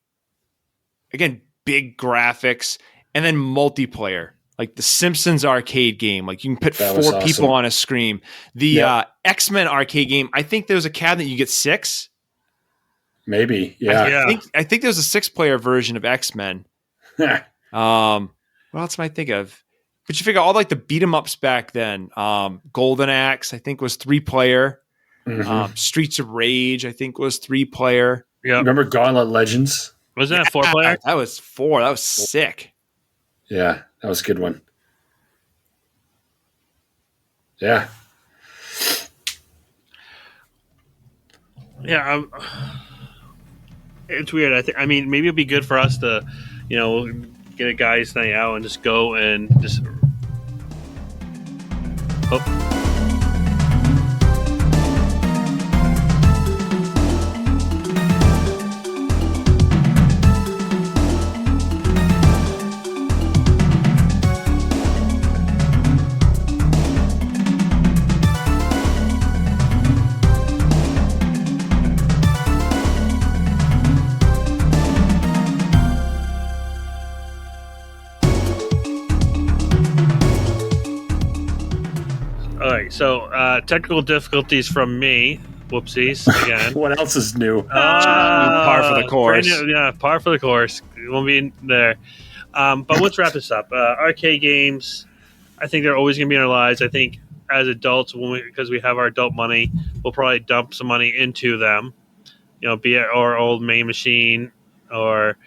again, big graphics and then multiplayer, like the Simpsons arcade game. Like you can put four people on a screen. The X-Men arcade game, I think there was a cabinet you get 6. Maybe, I think there was a 6-player version of X-Men. What else am I think of? But you figure all like the beat 'em ups back then. Golden Axe, I think, was 3-player. Mm-hmm. Streets of Rage, I think, was 3-player. Yeah. Remember Gauntlet Legends? Wasn't that 4-player? That was 4. That was sick. Yeah, that was a good one. Yeah. Yeah, it's weird. I mean, maybe it'd be good for us to, get a guy's night out and just go and just. Oh. So, technical difficulties from me. Whoopsies again. What else is new? Par for the course. Par for the course. We won't be in there. But let's wrap this up. Arcade games, I think they're always going to be in our lives. I think as adults, because we have our adult money, we'll probably dump some money into them. Be it our old main machine or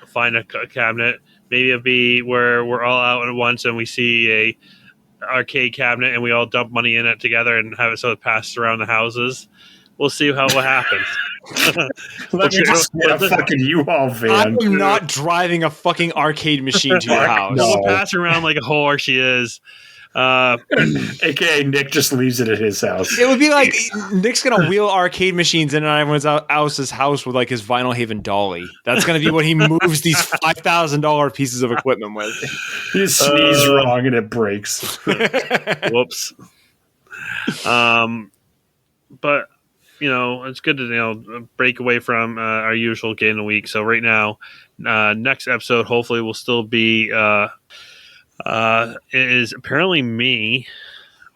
find a cabinet. Maybe it'll be where we're all out at once and we see a arcade cabinet and we all dump money in it together and have it so it passes around the houses. We'll see what happens. Let me just get a fucking U-Haul van. I'm not driving a fucking arcade machine to your house. No. We'll pass around like a whore she is. AKA Nick just leaves it at his house. It would be like Nick's gonna wheel arcade machines in on everyone else's house with like his Vinyl Haven dolly. That's gonna be what he moves these $5,000 pieces of equipment with. You sneeze wrong and it breaks. Whoops. But it's good to break away from our usual game of the week. So right now, next episode hopefully will still be. It is apparently me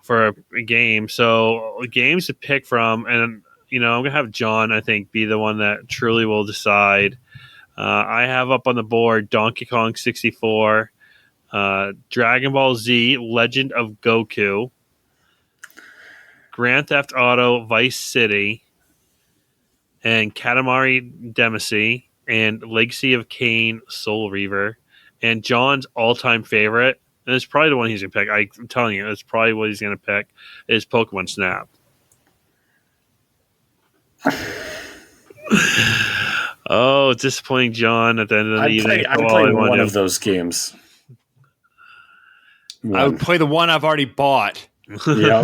for a game. So games to pick from, and I'm gonna have John, I think, be the one that truly will decide. I have up on the board Donkey Kong 64, Dragon Ball Z: Legend of Goku, Grand Theft Auto Vice City, and Katamari Damacy, and Legacy of Kain Soul Reaver. And John's all-time favorite, and it's probably the one he's going to pick, I'm telling you, it's probably what he's going to pick, is Pokemon Snap. Oh, disappointing John at the end of the evening. I'd play one of those games. I would play the one I've already bought. Yeah.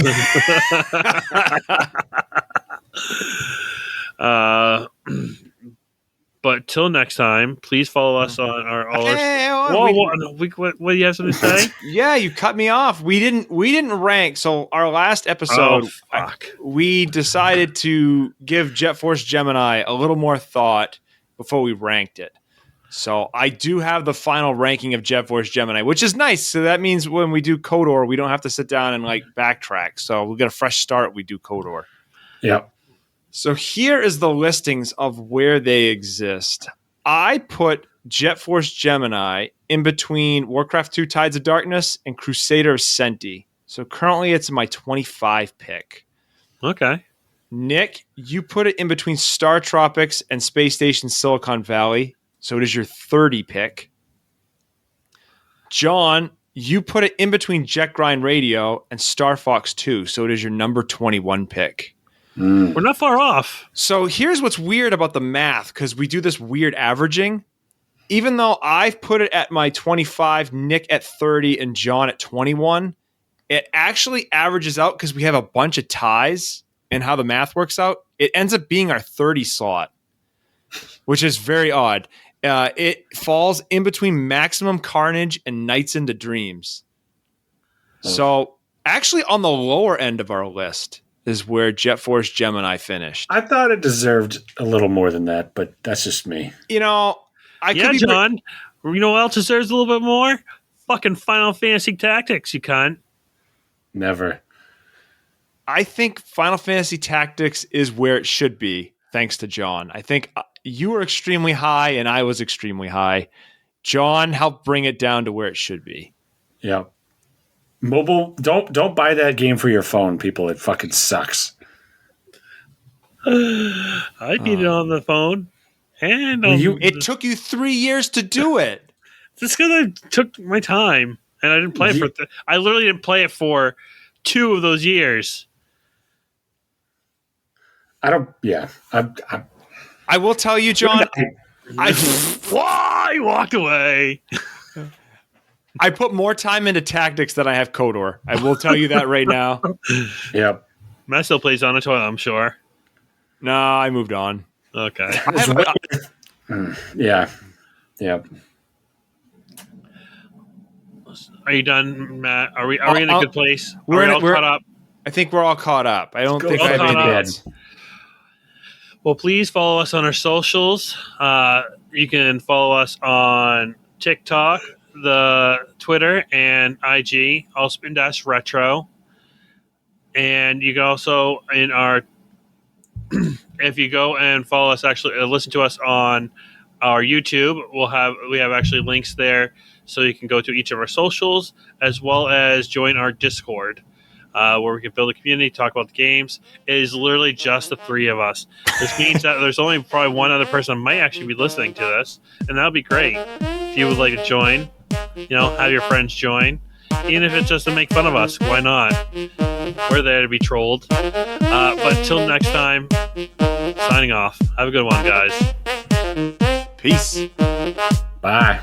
But till next time, please follow us on our. What do you have something to say? Yeah, you cut me off. We didn't rank. So our last episode, we decided to give Jet Force Gemini a little more thought before we ranked it. So I do have the final ranking of Jet Force Gemini, which is nice. So that means when we do KOTOR, we don't have to sit down and backtrack. So we get a fresh start. We do KOTOR. Yeah. So here is the listings of where they exist. I put Jet Force Gemini in between Warcraft 2 Tides of Darkness and Crusader of Senti. So currently it's my 25 pick. Okay. Nick, you put it in between Star Tropics and Space Station Silicon Valley. So it is your 30 pick. John, you put it in between Jet Grind Radio and Star Fox 2. So it is your number 21 pick. We're not far off. So here's what's weird about the math, because we do this weird averaging. Even though I've put it at my 25, Nick at 30, and John at 21, it actually averages out because we have a bunch of ties and how the math works out. It ends up being our 30 slot, which is very odd. It falls in between Maximum Carnage and Nights into Dreams. So actually on the lower end of our list is where Jet Force Gemini finished. I thought it deserved a little more than that, but that's just me. I could be John. You know what else deserves a little bit more? Fucking Final Fantasy Tactics, you cunt. Never. I think Final Fantasy Tactics is where it should be, thanks to John. I think you were extremely high and I was extremely high. John helped bring it down to where it should be. Yeah. Mobile, don't buy that game for your phone, people. It fucking sucks. I beat it on the phone. And it took you 3 years to do it. Just because I took my time and I didn't play it for. I literally didn't play it for 2 of those years. I will tell you, John. I walked away. I put more time into Tactics than I have KOTOR. I will tell you that right now. Yep. Matt still plays on the toilet, I'm sure. No, I moved on. Okay. Yeah. Yep. Are you done, Matt? Are we in a good place? We're all caught up? I think we're all caught up. I don't think I have any beds. Well, please follow us on our socials. You can follow us on TikTok, the Twitter, and IG, allspin-retro. And you can also in our if you go and follow us, actually listen to us on our YouTube, we have actually links there, so you can go to each of our socials as well as join our Discord, where we can build a community, talk about the games. It is literally just the 3 of us. This means that there's only probably one other person that might actually be listening to this, and that would be great. If you would like to join, have your friends join, even if it's just to make fun of us. Why not? We're there to be trolled. But until next time, signing off. Have a good one, guys. Peace. Bye.